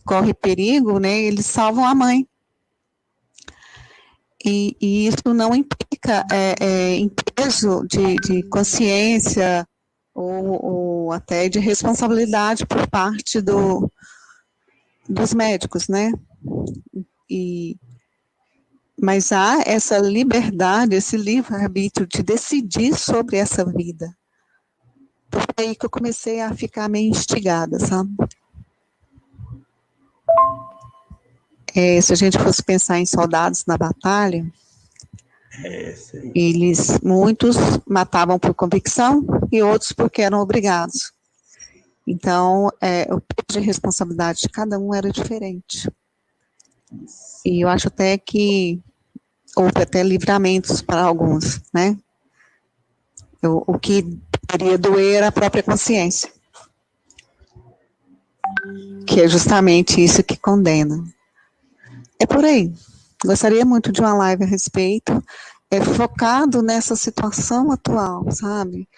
corre perigo, né, eles salvam a mãe. E isso não implica em peso de consciência ou até de responsabilidade por parte dos médicos, né? Mas há essa liberdade, esse livre-arbítrio de decidir sobre essa vida. Foi aí que eu comecei a ficar meio instigada, sabe? Se a gente fosse pensar em soldados na batalha, muitos matavam por convicção e outros porque eram obrigados. Então, o peso de responsabilidade de cada um era diferente. E eu acho até que houve até livramentos para alguns, né? O que poderia doer era a própria consciência, que é justamente isso que condena. É por aí. Gostaria muito de uma live a respeito, focado nessa situação atual, sabe?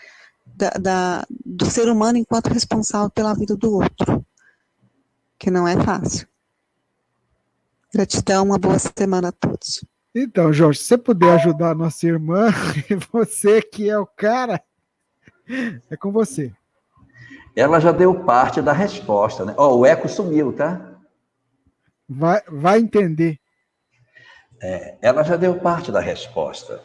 Do ser humano enquanto responsável pela vida do outro, que não é fácil. Gratidão, uma boa semana a todos. Então, Jorge, se você puder ajudar a nossa irmã, você que é o cara, é com você. Ela já deu parte da resposta, né? O eco sumiu, tá? Vai entender. Ela já deu parte da resposta.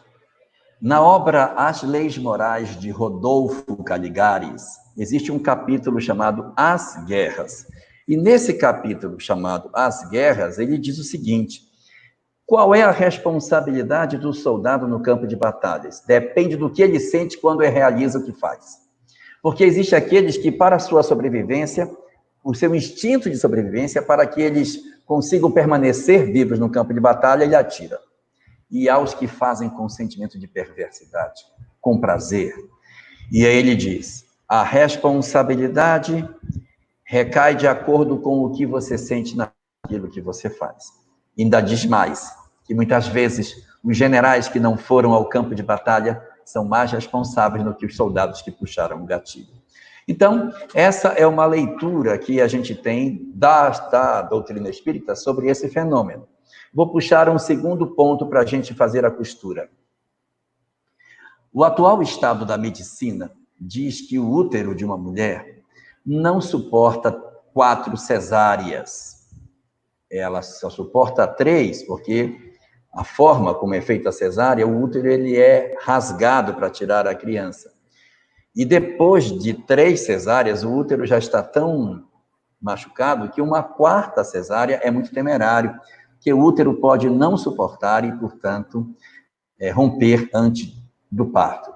Na obra As Leis Morais, de Rodolfo Caligares, existe um capítulo chamado As Guerras. E nesse capítulo chamado As Guerras, ele diz o seguinte: qual é a responsabilidade do soldado no campo de batalhas? Depende do que ele sente quando realiza o que faz. Porque existe aqueles que, para a sua sobrevivência, o seu instinto de sobrevivência, para que eles consigam permanecer vivos no campo de batalha, ele atira. E há os que fazem com sentimento de perversidade, com prazer. E aí ele diz: a responsabilidade recai de acordo com o que você sente naquilo que você faz. E ainda diz mais, que muitas vezes os generais que não foram ao campo de batalha são mais responsáveis do que os soldados que puxaram o gatilho. Então, essa é uma leitura que a gente tem da doutrina espírita sobre esse fenômeno. Vou puxar um segundo ponto para a gente fazer a costura. O atual estado da medicina diz que o útero de uma mulher não suporta 4 cesáreas. Ela só suporta 3, porque a forma como é feita a cesárea, o útero ele é rasgado para tirar a criança. E depois de 3 cesáreas, o útero já está tão machucado que uma 4ª cesárea é muito temerário, que o útero pode não suportar e, portanto, romper antes do parto.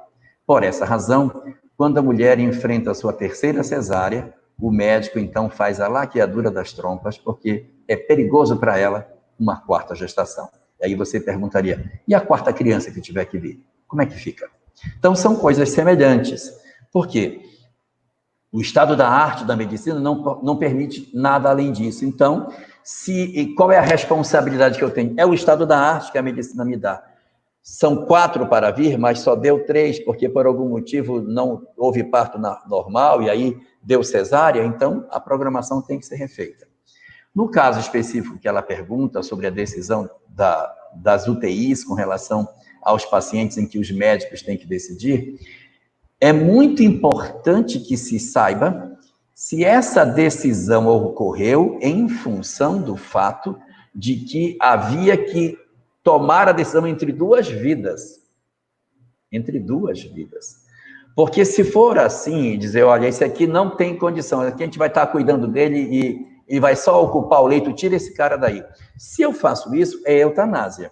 Por essa razão, quando a mulher enfrenta a sua 3ª cesárea, o médico então faz a laqueadura das trompas, porque é perigoso para ela uma quarta gestação. E aí você perguntaria, e a quarta criança que tiver que vir? Como é que fica? Então são coisas semelhantes. Por quê? O estado da arte da medicina não permite nada além disso. Então, qual é a responsabilidade que eu tenho? É o estado da arte que a medicina me dá. São 4 para vir, mas só deu 3, porque por algum motivo não houve parto normal, e aí deu cesárea, então a programação tem que ser refeita. No caso específico que ela pergunta sobre a decisão das UTIs com relação aos pacientes em que os médicos têm que decidir, é muito importante que se saiba se essa decisão ocorreu em função do fato de que havia que tomar a decisão entre 2 vidas. Entre 2 vidas. Porque se for assim, dizer, olha, esse aqui não tem condição, aqui a gente vai estar cuidando dele e vai só ocupar o leito, tira esse cara daí. Se eu faço isso, é eutanásia.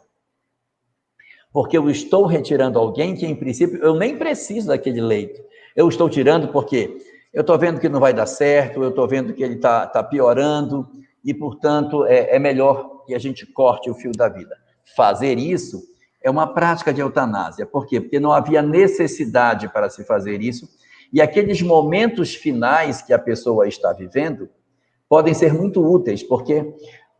Porque eu estou retirando alguém que, em princípio, eu nem preciso daquele leito. Eu estou tirando porque eu estou vendo que não vai dar certo, eu estou vendo que ele está piorando, e, portanto, é melhor que a gente corte o fio da vida. Fazer isso é uma prática de eutanásia. Por quê? Porque não havia necessidade para se fazer isso, e aqueles momentos finais que a pessoa está vivendo podem ser muito úteis, porque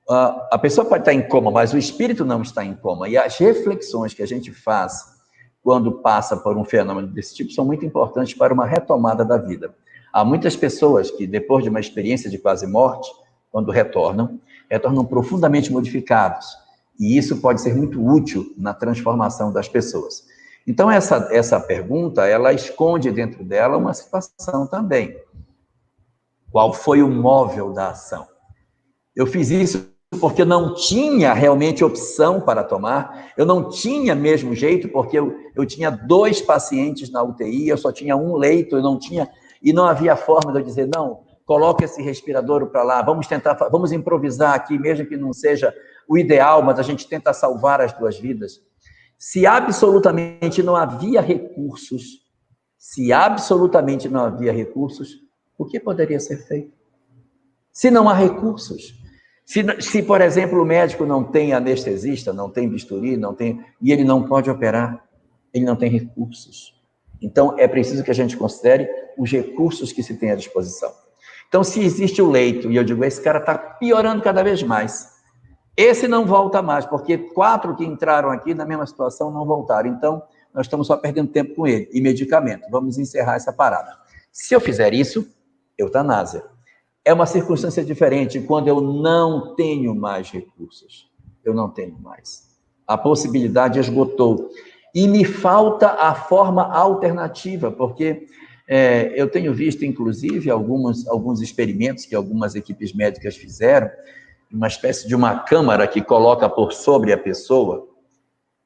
a pessoa pode estar em coma, mas o espírito não está em coma. E as reflexões que a gente faz quando passa por um fenômeno desse tipo são muito importantes para uma retomada da vida. Há muitas pessoas que, depois de uma experiência de quase morte, quando retornam profundamente modificados. E isso pode ser muito útil na transformação das pessoas. Então, essa pergunta, ela esconde dentro dela uma situação também. Qual foi o móvel da ação? Eu fiz isso porque não tinha realmente opção para tomar, eu não tinha mesmo jeito, porque eu tinha 2 pacientes na UTI, eu só tinha 1 leito, e não havia forma de eu dizer, não, coloca esse respirador para lá, vamos improvisar aqui, mesmo que não seja o ideal, mas a gente tenta salvar as 2 vidas. Se absolutamente não havia recursos, o que poderia ser feito? Se não há recursos, se, por exemplo, o médico não tem anestesista, não tem bisturi, e ele não pode operar, ele não tem recursos. Então, é preciso que a gente considere os recursos que se tem à disposição. Então, se existe o leito, e eu digo, esse cara está piorando cada vez mais, esse não volta mais, porque 4 que entraram aqui na mesma situação não voltaram. Então, nós estamos só perdendo tempo com ele. E medicamento, vamos encerrar essa parada. Se eu fizer isso, eutanásia. É uma circunstância diferente quando eu não tenho mais recursos. Eu não tenho mais. A possibilidade esgotou. E me falta a forma alternativa, porque eu tenho visto, inclusive, alguns experimentos que algumas equipes médicas fizeram, uma espécie de uma câmara que coloca por sobre a pessoa.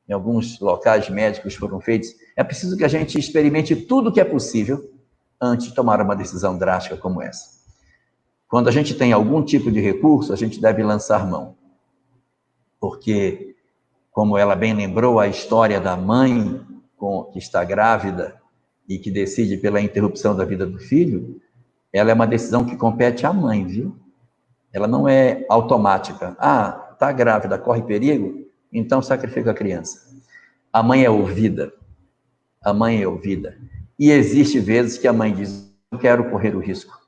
Em alguns locais médicos foram feitos. É preciso que a gente experimente tudo o que é possível antes de tomar uma decisão drástica como essa. Quando a gente tem algum tipo de recurso, a gente deve lançar mão. Porque, como ela bem lembrou, a história da mãe que está grávida e que decide pela interrupção da vida do filho, ela é uma decisão que compete à mãe, viu? Ela não é automática. Ah, está grávida, corre perigo? Então sacrifica a criança. A mãe é ouvida. A mãe é ouvida. E existe vezes que a mãe diz, eu quero correr o risco.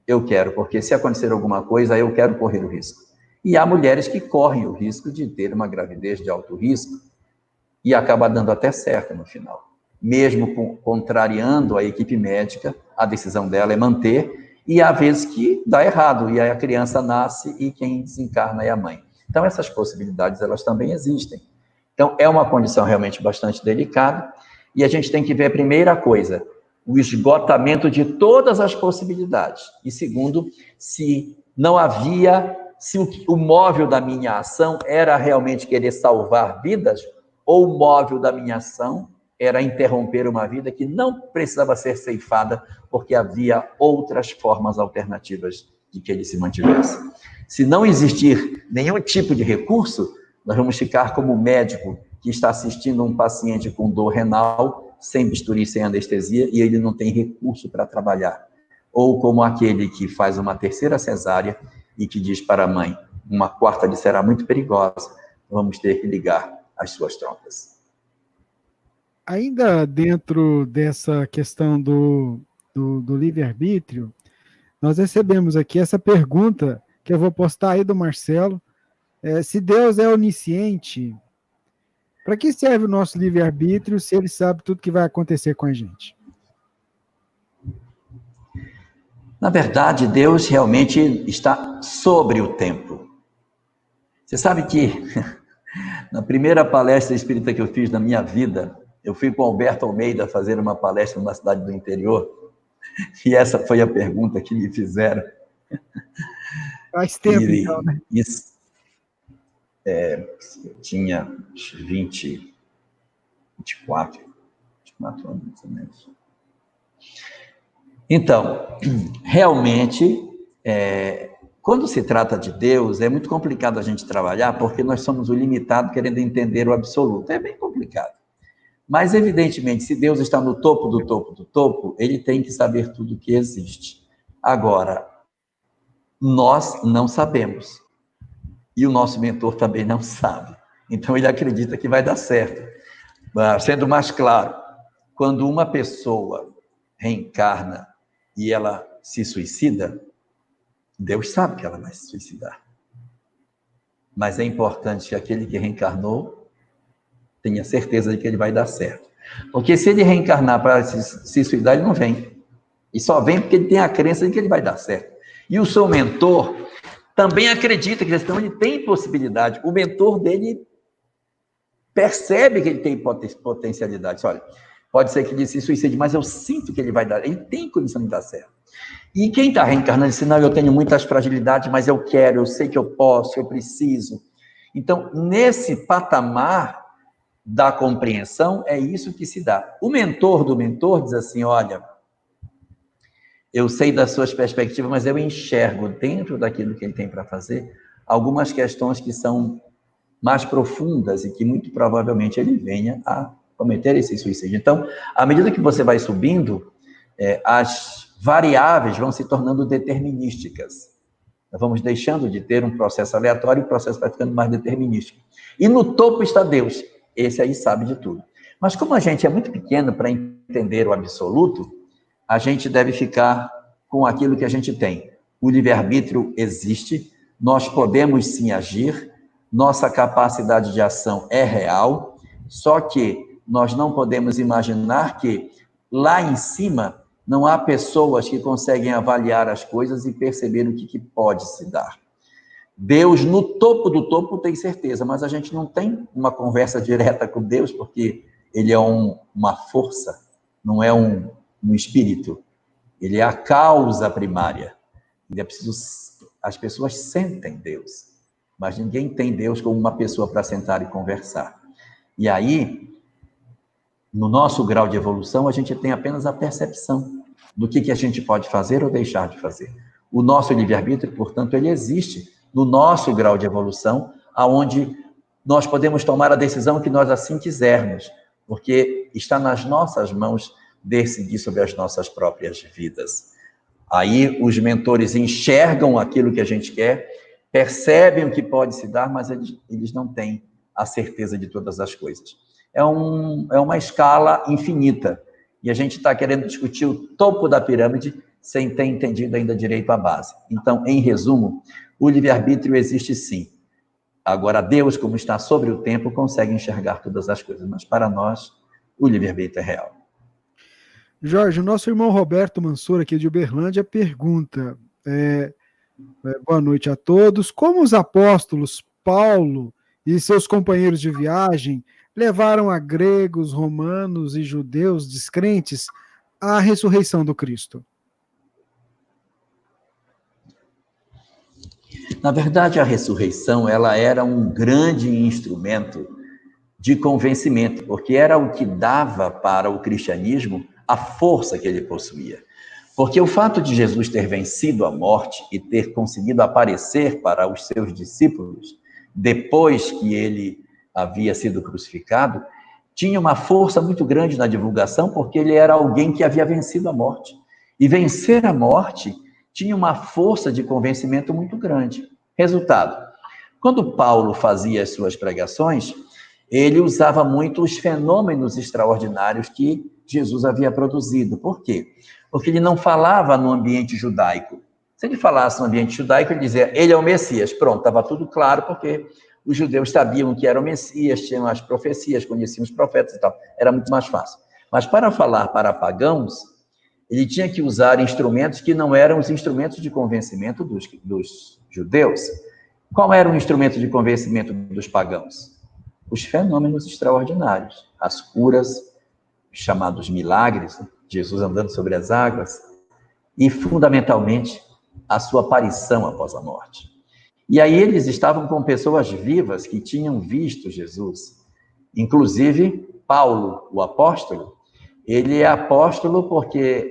Eu quero, porque se acontecer alguma coisa, eu quero correr o risco. E há mulheres que correm o risco de ter uma gravidez de alto risco e acaba dando até certo no final. Mesmo contrariando a equipe médica, a decisão dela é manter, e há vezes que dá errado, e aí a criança nasce e quem desencarna é a mãe. Então, essas possibilidades, elas também existem. Então, é uma condição realmente bastante delicada, e a gente tem que ver a primeira coisa, o esgotamento de todas as possibilidades. E segundo, se o móvel da minha ação era realmente querer salvar vidas, ou o móvel da minha ação era interromper uma vida que não precisava ser ceifada, porque havia outras formas alternativas de que ele se mantivesse. Se não existir nenhum tipo de recurso, nós vamos ficar como o médico que está assistindo um paciente com dor renal, sem bisturi, sem anestesia, e ele não tem recurso para trabalhar. ou como aquele que faz uma terceira cesárea e que diz para a mãe, uma quarta lhe será muito perigosa, vamos ter que ligar as suas trompas. Ainda dentro dessa questão do livre-arbítrio, nós recebemos aqui essa pergunta, que eu vou postar aí do Marcelo. Se Deus é onisciente, para que serve o nosso livre-arbítrio se ele sabe tudo que vai acontecer com a gente? Na verdade, Deus realmente está sobre o tempo. Você sabe que na primeira palestra espírita que eu fiz na minha vida, eu fui com Alberto Almeida fazer uma palestra numa cidade do interior, e essa foi a pergunta que me fizeram. Faz tempo, então, né? Isso, eu tinha 24 anos, mais ou menos. Então, realmente, quando se trata de Deus, é muito complicado a gente trabalhar, porque nós somos o limitado querendo entender o absoluto. É bem complicado. Mas, evidentemente, se Deus está no topo do topo do topo, ele tem que saber tudo que existe. Agora, nós não sabemos. E o nosso mentor também não sabe. Então, ele acredita que vai dar certo. Sendo mais claro, quando uma pessoa reencarna e ela se suicida, Deus sabe que ela vai se suicidar. Mas é importante que aquele que reencarnou tenha certeza de que ele vai dar certo. Porque se ele reencarnar para se suicidar, ele não vem. E só vem porque ele tem a crença de que ele vai dar certo. E o seu mentor também acredita que ele tem possibilidade. O mentor dele percebe que ele tem potencialidade. Olha, pode ser que ele se suicide, mas eu sinto que ele vai dar. Ele tem condição de dar certo. E quem está reencarnando diz, não, eu tenho muitas fragilidades, mas eu quero, eu sei que eu posso, eu preciso. Então, nesse patamar da compreensão, é isso que se dá. O mentor do mentor diz assim, olha, eu sei das suas perspectivas, mas eu enxergo dentro daquilo que ele tem para fazer algumas questões que são mais profundas e que muito provavelmente ele venha a cometer esse suicídio. Então, à medida que você vai subindo, as variáveis vão se tornando determinísticas. Nós vamos deixando de ter um processo aleatório e o processo vai ficando mais determinístico. E no topo está Deus. Esse aí sabe de tudo. Mas como a gente é muito pequeno para entender o absoluto, a gente deve ficar com aquilo que a gente tem. O livre-arbítrio existe, nós podemos sim agir, nossa capacidade de ação é real, só que nós não podemos imaginar que lá em cima não há pessoas que conseguem avaliar as coisas e perceber o que pode se dar. Deus, no topo do topo, tem certeza, mas a gente não tem uma conversa direta com Deus, porque ele é uma força, não é um espírito. Ele é a causa primária. Ele é preciso, as pessoas sentem Deus, mas ninguém tem Deus como uma pessoa para sentar e conversar. E aí, no nosso grau de evolução, a gente tem apenas a percepção do que a gente pode fazer ou deixar de fazer. O nosso livre-arbítrio, portanto, ele existe no nosso grau de evolução, aonde nós podemos tomar a decisão que nós assim quisermos, porque está nas nossas mãos decidir sobre as nossas próprias vidas. Aí os mentores enxergam aquilo que a gente quer, percebem o que pode se dar, mas eles não têm a certeza de todas as coisas. É uma escala infinita, e a gente está querendo discutir o topo da pirâmide sem ter entendido ainda direito a base. Então, em resumo, o livre-arbítrio existe sim. Agora, Deus, como está sobre o tempo, consegue enxergar todas as coisas, mas para nós, o livre-arbítrio é real. Jorge, o nosso irmão Roberto Mansur, aqui de Uberlândia, pergunta, boa noite a todos, como os apóstolos Paulo e seus companheiros de viagem levaram a gregos, romanos e judeus descrentes à ressurreição do Cristo? Na verdade, a ressurreição, ela era um grande instrumento de convencimento, porque era o que dava para o cristianismo a força que ele possuía. Porque o fato de Jesus ter vencido a morte e ter conseguido aparecer para os seus discípulos, depois que ele havia sido crucificado, tinha uma força muito grande na divulgação, porque ele era alguém que havia vencido a morte. E vencer a morte tinha uma força de convencimento muito grande. Resultado, quando Paulo fazia as suas pregações, ele usava muito os fenômenos extraordinários que Jesus havia produzido. Por quê? Porque ele não falava no ambiente judaico. Se ele falasse no ambiente judaico, ele dizia, ele é o Messias. Pronto, estava tudo claro, porque os judeus sabiam que era o Messias, tinham as profecias, conheciam os profetas e tal. Era muito mais fácil. Mas para falar para pagãos, ele tinha que usar instrumentos que não eram os instrumentos de convencimento dos judeus. Qual era o instrumento de convencimento dos pagãos? Os fenômenos extraordinários, as curas, chamados milagres, Jesus andando sobre as águas, e, fundamentalmente, a sua aparição após a morte. E aí eles estavam com pessoas vivas que tinham visto Jesus. Inclusive, Paulo, o apóstolo, ele é apóstolo porque...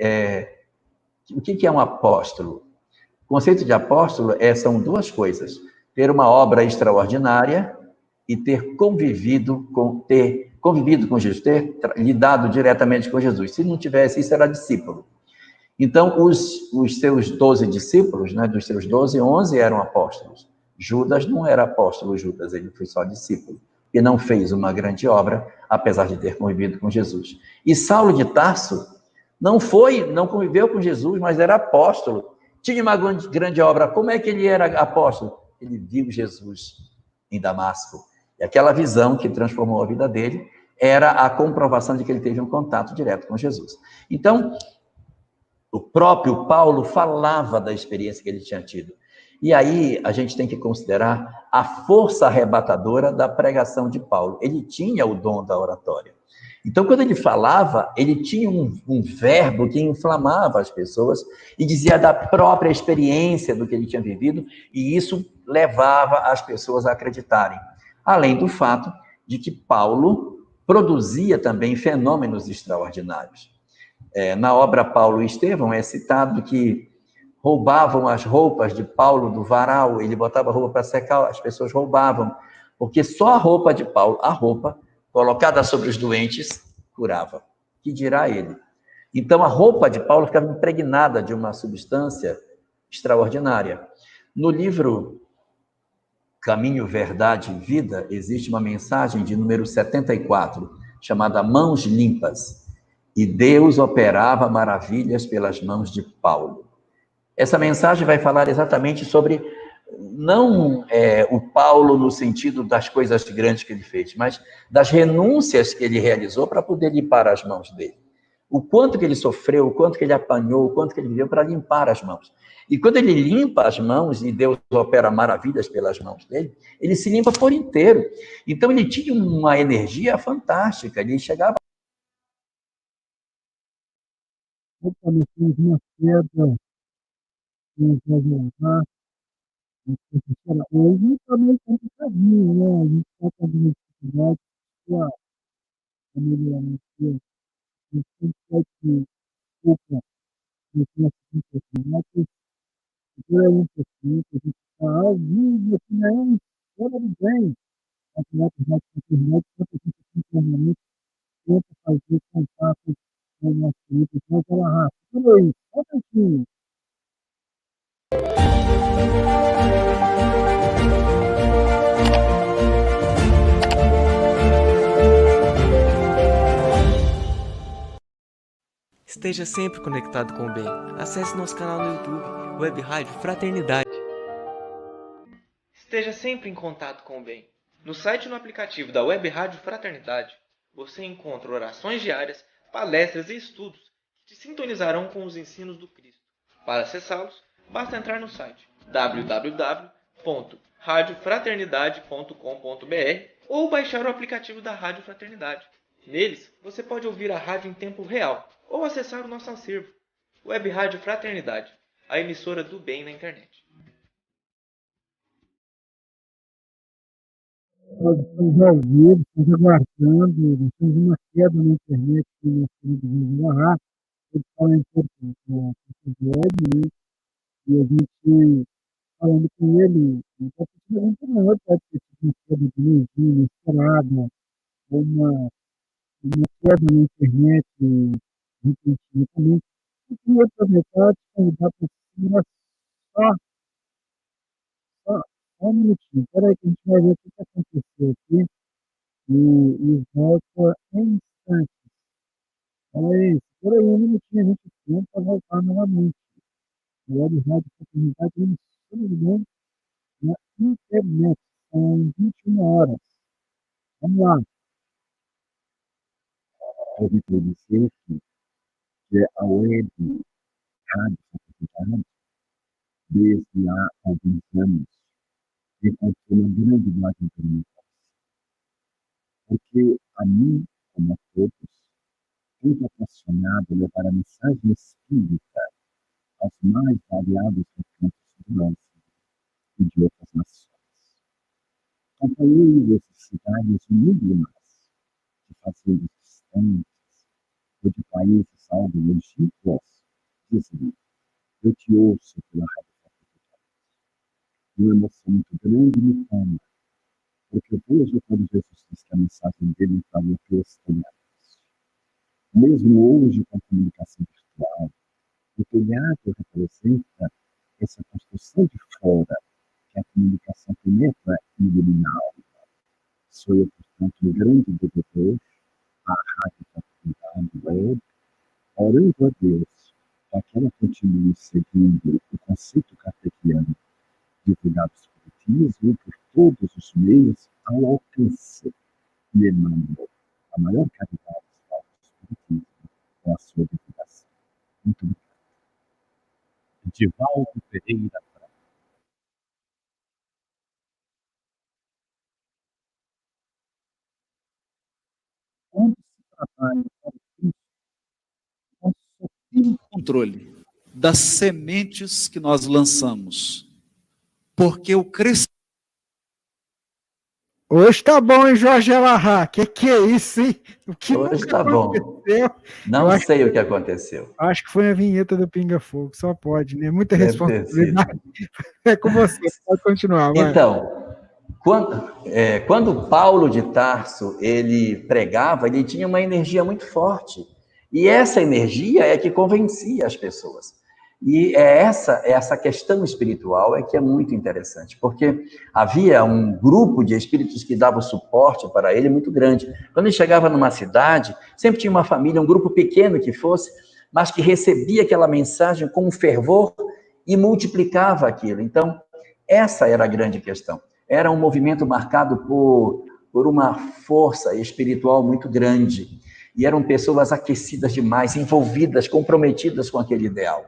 o que é um apóstolo? O conceito de apóstolo são duas coisas. Ter uma obra extraordinária e ter convivido com Jesus, ter lidado diretamente com Jesus. Se não tivesse isso, era discípulo. Então, os seus 12 discípulos, né, dos seus 12, 11 eram apóstolos. Judas não era apóstolo, Judas, ele foi só discípulo. E não fez uma grande obra, apesar de ter convivido com Jesus. E Saulo de Tarso não conviveu com Jesus, mas era apóstolo. Tinha uma grande obra. Como é que ele era apóstolo? Ele viu Jesus em Damasco. E aquela visão que transformou a vida dele era a comprovação de que ele teve um contato direto com Jesus. Então, o próprio Paulo falava da experiência que ele tinha tido. E aí a gente tem que considerar a força arrebatadora da pregação de Paulo. Ele tinha o dom da oratória. Então, quando ele falava, ele tinha um verbo que inflamava as pessoas e dizia da própria experiência do que ele tinha vivido, e isso levava as pessoas a acreditarem. Além do fato de que Paulo produzia também fenômenos extraordinários. Na obra Paulo e Estevão é citado que roubavam as roupas de Paulo do varal, ele botava a roupa para secar, as pessoas roubavam, porque só a roupa de Paulo, a roupa colocada sobre os doentes, curava. Que dirá ele? Então a roupa de Paulo ficava impregnada de uma substância extraordinária. No livro Caminho, Verdade e Vida, existe uma mensagem de número 74, chamada Mãos Limpas. E Deus operava maravilhas pelas mãos de Paulo. Essa mensagem vai falar exatamente sobre, não o Paulo no sentido das coisas grandes que ele fez, mas das renúncias que ele realizou para poder limpar as mãos dele. O quanto que ele sofreu, o quanto que ele apanhou, o quanto que ele viveu para limpar as mãos. E quando ele limpa as mãos, e Deus opera maravilhas pelas mãos dele, ele se limpa por inteiro. Então ele tinha uma energia fantástica, ele chegava... Nós temos uma queda, nós vamos lá, hoje também tem um caminho, né? A gente está com algumas dificuldades para melhorar a gente tem que desculpa, nos nossos impressionantes, por aí um pouquinho, que a gente está ao vivo aqui na Escola do Bem, a internet, quanto a gente internamente tenta fazer contato com o nosso grupo, então, pela rádio. Tudo aí, só um pouquinho. Esteja sempre conectado com o bem. Acesse nosso canal no YouTube, Web Rádio Fraternidade. Esteja sempre em contato com o bem. No site e no aplicativo da Web Rádio Fraternidade, você encontra orações diárias, palestras e estudos que te sintonizarão com os ensinos do Cristo. Para acessá-los, basta entrar no site www.radiofraternidade.com.br ou baixar o aplicativo da Rádio Fraternidade. Neles, você pode ouvir a rádio em tempo real ou acessar o nosso acervo, Web Rádio Fraternidade, a emissora do bem na internet. Nós estamos ao vivo, estamos aguardando, nós temos uma queda na internet que nós queridos agarrar, ele fala em português, né? E a gente falando com ele, está precisando também, pode ter sido uma queda de energia inesperada, ou uma queda na internet repentina também. Eu queria aproveitar e convidar a pessoa só, só um minutinho. Espera aí que a gente vai ver o que aconteceu aqui e volta em instantes. Aí, por aí, um minutinho, a gente tenta voltar novamente. O Web Rádio Fraternidade, se não me engano, na internet. São 21 horas. Vamos lá. Eu vi para dizer que a web rádio Fraternidade, desde há alguns anos, encontrou uma grande imagem comunicação. Porque a mim, como a todos, muito apaixonado levar a mensagem espírita aos mais variados recantos do Brasil e de outras nações. Acompanhei necessidades mínimas de fazendas distantes ou de países algo longínquos, dizem, eu te ouço pela rádio Fraternidade. Uma emoção muito grande me toma, porque eu vejo quando Jesus diz que a mensagem dele entraria pelos telhados. Mesmo hoje, com a comunicação virtual, o telhado representa essa construção de fora que a comunicação penetra e ilumina a alma. Sou eu, portanto, um grande devedor à Rádio Fraternidade Web, orando a Deus para que ela continue seguindo o conceito cartesiano divulgado pelo Espiritismo por todos os meios ao alcance e emana a maior caridade do Espiritismo com a sua divulgação. Muito obrigado. Divaldo Pereira Franco. Quando se trabalha para o Cristo, nós só temos controle das sementes que nós lançamos. Porque o crescimento. Hoje tá bom, hein, Jorge Alahá? Que é isso, hein? O que hoje tá bom. Não sei o que aconteceu. Acho que foi a vinheta do Pinga Fogo, só pode, né? Muita responsabilidade. É com você, pode continuar. Vai. Então, quando Paulo de Tarso ele pregava, ele tinha uma energia muito forte. E essa energia é que convencia as pessoas. E essa questão espiritual é que é muito interessante, porque havia um grupo de espíritos que dava suporte para ele muito grande. Quando ele chegava numa cidade, sempre tinha uma família, um grupo pequeno que fosse, mas que recebia aquela mensagem com um fervor e multiplicava aquilo. Então, essa era a grande questão. Era um movimento marcado por uma força espiritual muito grande. E eram pessoas aquecidas demais, envolvidas, comprometidas com aquele ideal.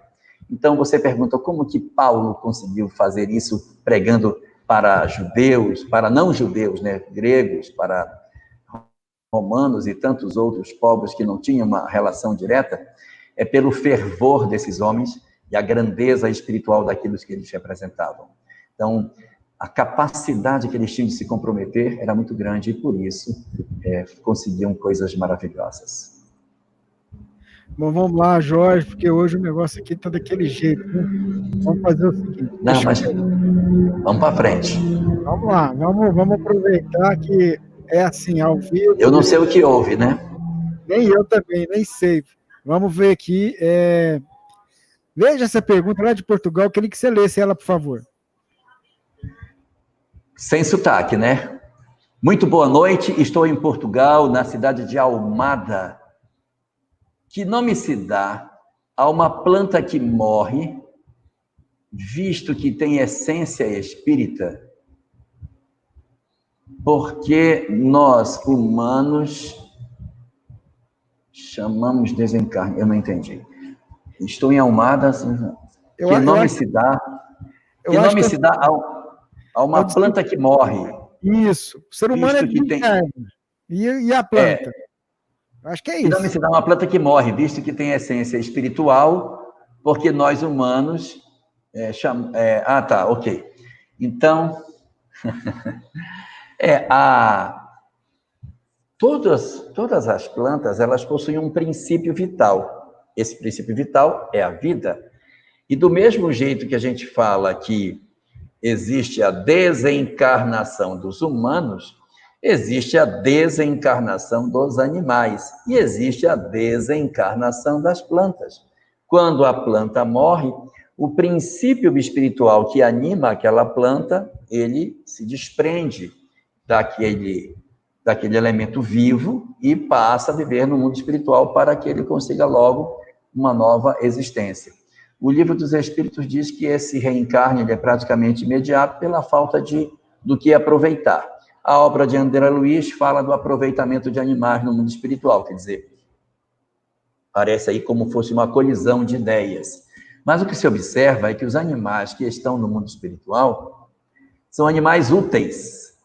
Então, você pergunta como que Paulo conseguiu fazer isso pregando para judeus, para não-judeus, né? Gregos, para romanos e tantos outros povos que não tinham uma relação direta? É pelo fervor desses homens e a grandeza espiritual daqueles que eles representavam. Então, a capacidade que eles tinham de se comprometer era muito grande e, por isso, conseguiam coisas maravilhosas. Bom, vamos lá, Jorge, porque hoje o negócio aqui está daquele jeito, né? Vamos fazer o seguinte. Não, mas vamos para frente. Vamos lá, vamos aproveitar que é assim, ao vivo. Eu não sei o que houve, né? Nem eu também, nem sei. Vamos ver aqui. Veja essa pergunta lá de Portugal, queria que você lesse ela, por favor. Sem sotaque, né? Muito boa noite, estou em Portugal, na cidade de Almada. Que nome se dá a uma planta que morre, visto que tem essência espírita? Porque nós, humanos, chamamos desencarne. Eu não entendi. Estou em Almada. Que nome se dá a uma planta que morre? Isso. O ser humano é desencarne. E a planta? Acho que é isso. Que nome se dá a uma planta que morre, visto que tem essência espiritual, porque nós humanos... ok. Então, todas as plantas, elas possuem um princípio vital. Esse princípio vital é a vida. E do mesmo jeito que a gente fala que existe a desencarnação dos humanos, existe a desencarnação dos animais e existe a desencarnação das plantas. Quando a planta morre, o princípio espiritual que anima aquela planta, ele se desprende daquele elemento vivo e passa a viver no mundo espiritual para que ele consiga logo uma nova existência. O Livro dos Espíritos diz que esse reencarne ele é praticamente imediato pela falta do que aproveitar. A obra de André Luiz fala do aproveitamento de animais no mundo espiritual, quer dizer, parece aí como fosse uma colisão de ideias. Mas o que se observa é que os animais que estão no mundo espiritual são animais úteis.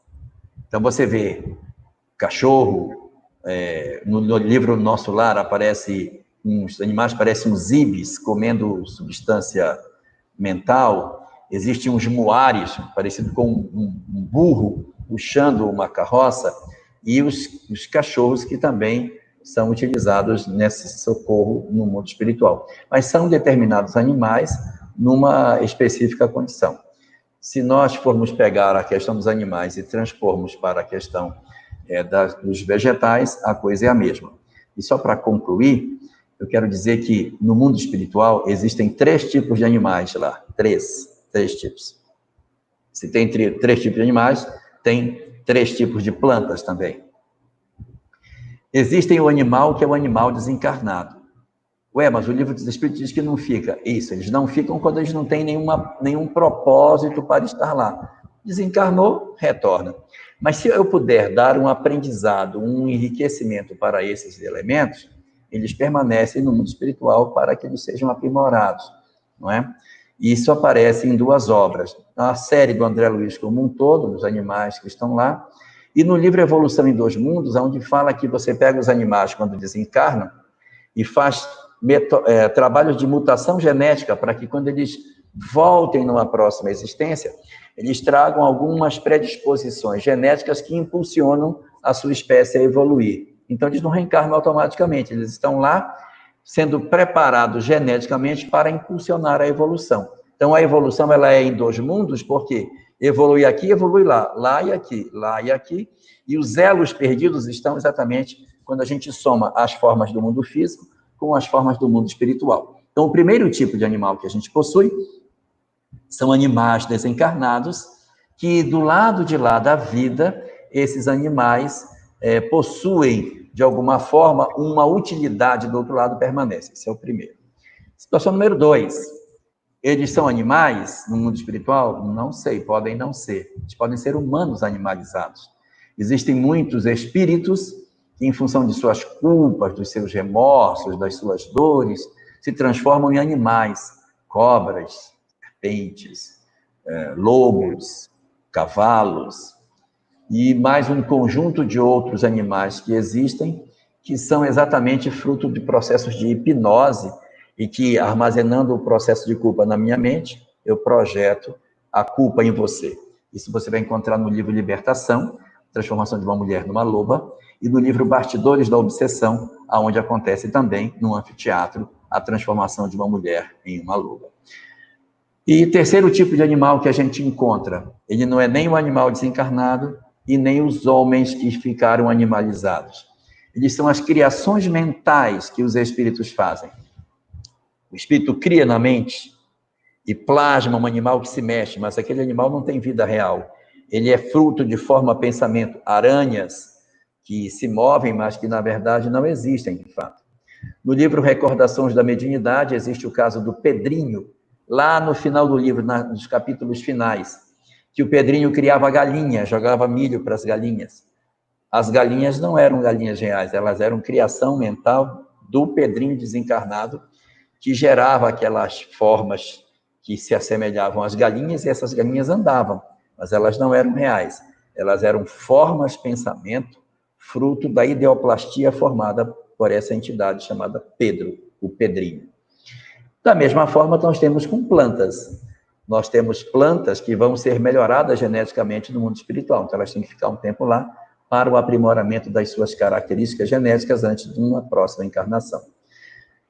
Então você vê cachorro, no livro Nosso Lar aparece uns animais, parecem uns ibis comendo substância mental. Existem uns muares, parecido com um burro puxando uma carroça, e os cachorros que também são utilizados nesse socorro no mundo espiritual. Mas são determinados animais numa específica condição. Se nós formos pegar a questão dos animais e transpormos para a questão dos vegetais, a coisa é a mesma. E só para concluir, eu quero dizer que no mundo espiritual existem 3 tipos de animais lá. 3 tipos. Se tem 3 tipos de animais, tem 3 tipos de plantas também. Existem o animal que é o animal desencarnado. Mas o Livro dos Espíritos diz que não fica. Isso, eles não ficam quando eles não têm nenhum propósito para estar lá. Desencarnou, retorna. Mas se eu puder dar um aprendizado, um enriquecimento para esses elementos, eles permanecem no mundo espiritual para que eles sejam aprimorados, não é? Isso aparece em 2 obras. A série do André Luiz como um todo, dos animais que estão lá, e no livro Evolução em 2 Mundos, onde fala que você pega os animais quando desencarnam e faz trabalhos de mutação genética para que quando eles voltem numa próxima existência, eles tragam algumas predisposições genéticas que impulsionam a sua espécie a evoluir. Então, eles não reencarnam automaticamente, eles estão lá sendo preparados geneticamente para impulsionar a evolução. Então, a evolução ela é em 2 mundos, porque evolui aqui, evolui lá, lá e aqui, e os elos perdidos estão exatamente quando a gente soma as formas do mundo físico com as formas do mundo espiritual. Então, o primeiro tipo de animal que a gente possui são animais desencarnados, que do lado de lá da vida, esses animais possuem, de alguma forma, uma utilidade do outro lado permanece. Esse é o primeiro. Situação número 2. Eles são animais no mundo espiritual? Não sei, podem não ser. Eles podem ser humanos animalizados. Existem muitos espíritos que, em função de suas culpas, dos seus remorsos, das suas dores, se transformam em animais. Cobras, serpentes, lobos, cavalos, e mais um conjunto de outros animais que existem, que são exatamente fruto de processos de hipnose, e que, armazenando o processo de culpa na minha mente, eu projeto a culpa em você. Isso você vai encontrar no livro Libertação, Transformação de uma Mulher numa Loba, e no livro Bastidores da Obsessão, onde acontece também, no anfiteatro, a transformação de uma mulher em uma loba. E terceiro tipo de animal que a gente encontra, ele não é nem o animal desencarnado e nem os homens que ficaram animalizados. Eles são as criações mentais que os espíritos fazem. O espírito cria na mente e plasma um animal que se mexe, mas aquele animal não tem vida real. Ele é fruto de forma pensamento. Aranhas que se movem, mas que na verdade não existem, de fato. No livro Recordações da Mediunidade, existe o caso do Pedrinho, lá no final do livro, nos capítulos finais, que o Pedrinho criava galinha, jogava milho para as galinhas. As galinhas não eram galinhas reais, elas eram criação mental do Pedrinho desencarnado, que gerava aquelas formas que se assemelhavam às galinhas, e essas galinhas andavam, mas elas não eram reais. Elas eram formas, pensamento, fruto da ideoplastia formada por essa entidade chamada Pedro, o Pedrinho. Da mesma forma, nós temos com plantas. Nós temos plantas que vão ser melhoradas geneticamente no mundo espiritual, então elas têm que ficar um tempo lá para o aprimoramento das suas características genéticas antes de uma próxima encarnação.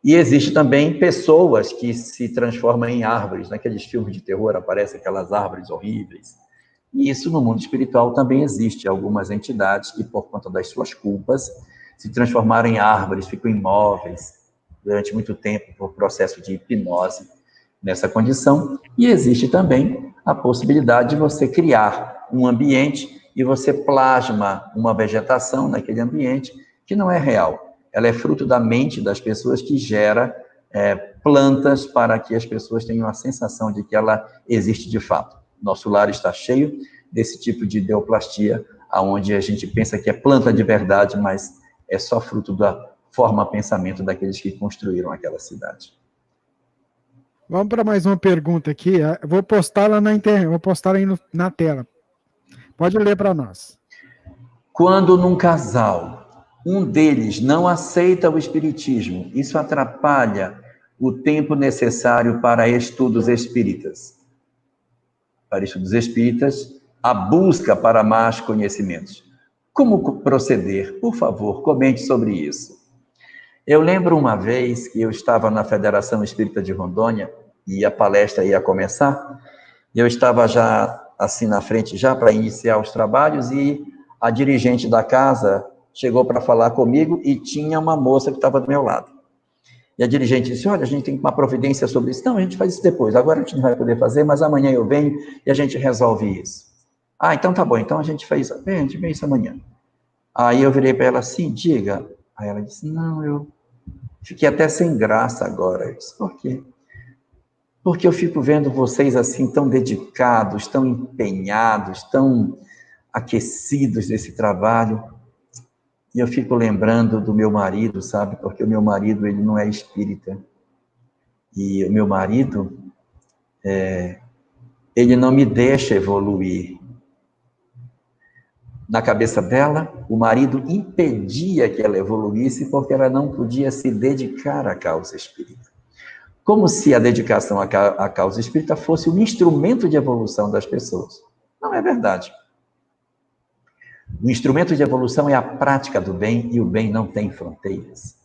E existe também pessoas que se transformam em árvores. Naqueles filmes de terror aparecem aquelas árvores horríveis. E isso no mundo espiritual também existe. Algumas entidades que, por conta das suas culpas, se transformaram em árvores, ficam imóveis, durante muito tempo por processo de hipnose nessa condição, e existe também a possibilidade de você criar um ambiente e você plasma uma vegetação naquele ambiente que não é real. Ela é fruto da mente das pessoas que gera plantas para que as pessoas tenham a sensação de que ela existe de fato. Nosso lar está cheio desse tipo de ideoplastia, onde a gente pensa que é planta de verdade, mas é só fruto da forma pensamento daqueles que construíram aquela cidade. Vamos para mais uma pergunta aqui. Eu vou postar lá na internet, vou postar aí na tela. Pode ler para nós. Quando num casal, um deles não aceita o espiritismo, isso atrapalha o tempo necessário para estudos espíritas. Para estudos espíritas, a busca para mais conhecimentos. Como proceder? Por favor, comente sobre isso. Eu lembro uma vez que eu estava na Federação Espírita de Rondônia e a palestra ia começar, e eu estava já assim na frente, já para iniciar os trabalhos, e a dirigente da casa chegou para falar comigo e tinha uma moça que estava do meu lado. E a dirigente disse, olha, a gente tem uma providência sobre isso. Não, a gente faz isso depois, agora a gente não vai poder fazer, mas amanhã eu venho e a gente resolve isso. Ah, então tá bom, então a gente faz isso. Bem, a gente vê isso amanhã. Aí eu virei para ela assim, diga. Aí ela disse, não, eu fiquei até sem graça agora. Eu disse, por quê? Porque eu fico vendo vocês assim tão dedicados, tão empenhados, tão aquecidos nesse trabalho. E eu fico lembrando do meu marido, sabe? Porque o meu marido, ele não é espírita. E o meu marido, ele não me deixa evoluir. Na cabeça dela, o marido impedia que ela evoluísse porque ela não podia se dedicar à causa espírita. Como se a dedicação à causa espírita fosse um instrumento de evolução das pessoas. Não é verdade. O instrumento de evolução é a prática do bem e o bem não tem fronteiras.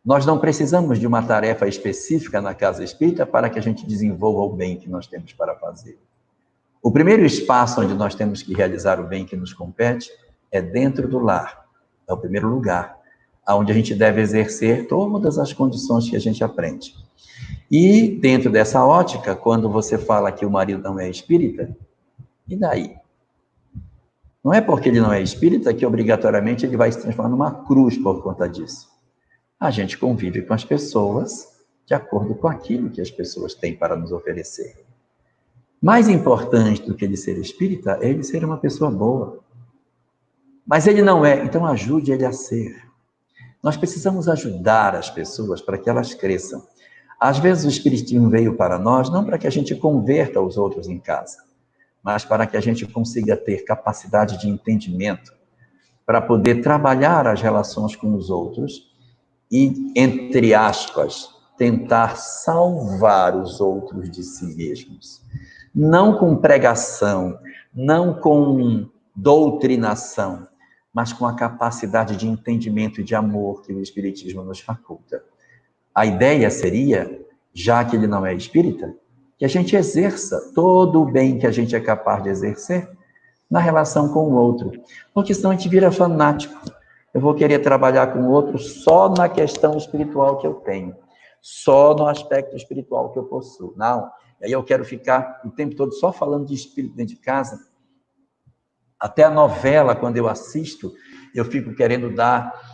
Nós não precisamos de uma tarefa específica na casa espírita para que a gente desenvolva o bem que nós temos para fazer. O primeiro espaço onde nós temos que realizar o bem que nos compete é dentro do lar. É o primeiro lugar onde a gente deve exercer todas as condições que a gente aprende. E dentro dessa ótica, quando você fala que o marido não é espírita, e daí? Não é porque ele não é espírita que obrigatoriamente ele vai se transformar numa cruz por conta disso. A gente convive com as pessoas de acordo com aquilo que as pessoas têm para nos oferecer. Mais importante do que ele ser espírita é ele ser uma pessoa boa. Mas ele não é, então ajude ele a ser. Nós precisamos ajudar as pessoas para que elas cresçam. Às vezes o espiritismo veio para nós não para que a gente converta os outros em casa, mas para que a gente consiga ter capacidade de entendimento, para poder trabalhar as relações com os outros e, entre aspas, tentar salvar os outros de si mesmos. Não com pregação, não com doutrinação, mas com a capacidade de entendimento e de amor que o Espiritismo nos faculta. A ideia seria, já que ele não é espírita, que a gente exerça todo o bem que a gente é capaz de exercer na relação com o outro. Porque senão a gente vira fanático. Eu vou querer trabalhar com o outro só na questão espiritual que eu tenho, só no aspecto espiritual que eu possuo. Não. E aí eu quero ficar o tempo todo só falando de espírito dentro de casa. Até a novela, quando eu assisto, eu fico querendo dar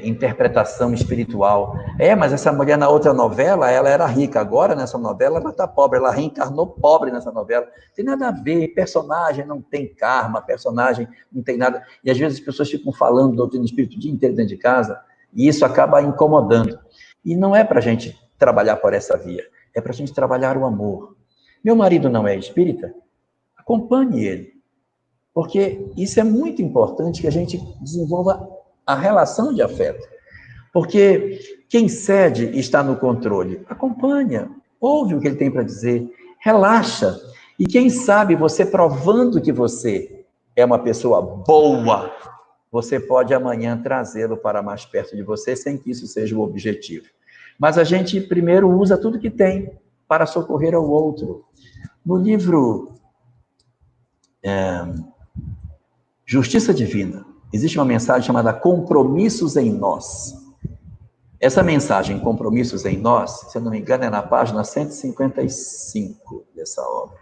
interpretação espiritual. Mas essa mulher na outra novela, ela era rica. Agora, nessa novela, ela está pobre. Ela reencarnou pobre nessa novela. Não tem nada a ver. Personagem não tem karma, personagem não tem nada. E às vezes as pessoas ficam falando doutrina espírita o dia inteiro dentro de casa, e isso acaba incomodando. E não é para a gente trabalhar por essa via. É para a gente trabalhar o amor. Meu marido não é espírita? Acompanhe ele. Porque isso é muito importante que a gente desenvolva a relação de afeto. Porque quem cede está no controle. Acompanha, ouve o que ele tem para dizer, relaxa. E quem sabe você provando que você é uma pessoa boa, você pode amanhã trazê-lo para mais perto de você sem que isso seja o objetivo. Mas a gente primeiro usa tudo que tem para socorrer ao outro. No livro Justiça Divina, existe uma mensagem chamada Compromissos em Nós. Essa mensagem, Compromissos em Nós, se eu não me engano, é na página 155 dessa obra.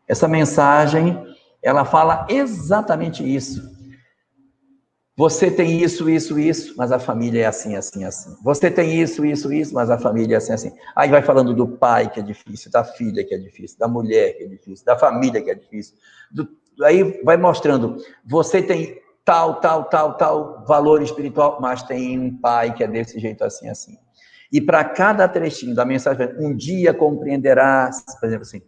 Essa mensagem, ela fala exatamente isso. Você tem isso, mas a família é assim, assim, assim. Você tem isso, mas a família é assim, assim. Aí vai falando do pai, que é difícil, da filha, que é difícil, da mulher, que é difícil, da família, que é difícil. Aí vai mostrando, você tem tal valor espiritual, mas tem um pai que é desse jeito, assim, assim. E para cada trechinho da mensagem, um dia compreenderás, por exemplo assim,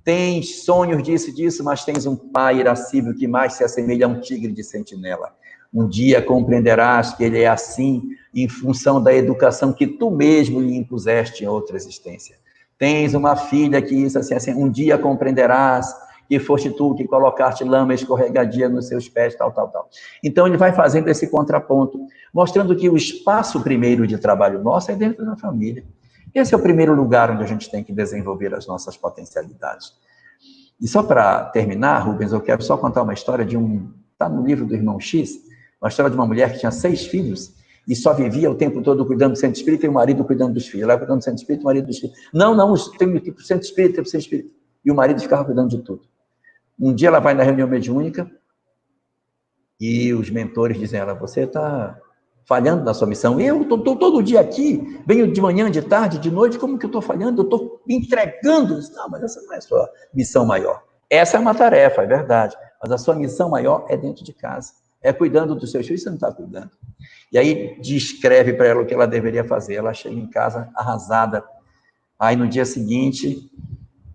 tens sonhos disso, mas tens um pai irascível que mais se assemelha a um tigre de sentinela. Um dia compreenderás que ele é assim em função da educação que tu mesmo lhe impuseste em outra existência. Tens uma filha que isso assim, assim, um dia compreenderás que foste tu que colocaste lama escorregadia nos seus pés, tal. Então, ele vai fazendo esse contraponto, mostrando que o espaço primeiro de trabalho nosso é dentro da família. Esse é o primeiro lugar onde a gente tem que desenvolver as nossas potencialidades. E só para terminar, Rubens, eu quero só contar uma história está no livro do Irmão X, uma história de uma mulher que tinha 6 filhos e só vivia o tempo todo cuidando do centro espírita e o marido cuidando dos filhos. Ela cuidando do centro espírita e o marido dos filhos. Não, tem que ir para o centro espírita, E o marido ficava cuidando de tudo. Um dia ela vai na reunião mediúnica e os mentores dizem a ela, você está falhando na sua missão. Eu estou todo dia aqui, venho de manhã, de tarde, de noite, como que eu estou falhando? Eu estou me entregando. Não, mas essa não é a sua missão maior. Essa é uma tarefa, é verdade, mas a sua missão maior é dentro de casa. É cuidando dos seus filhos, você não está cuidando. E aí descreve para ela o que ela deveria fazer. Ela chega em casa arrasada. Aí no dia seguinte,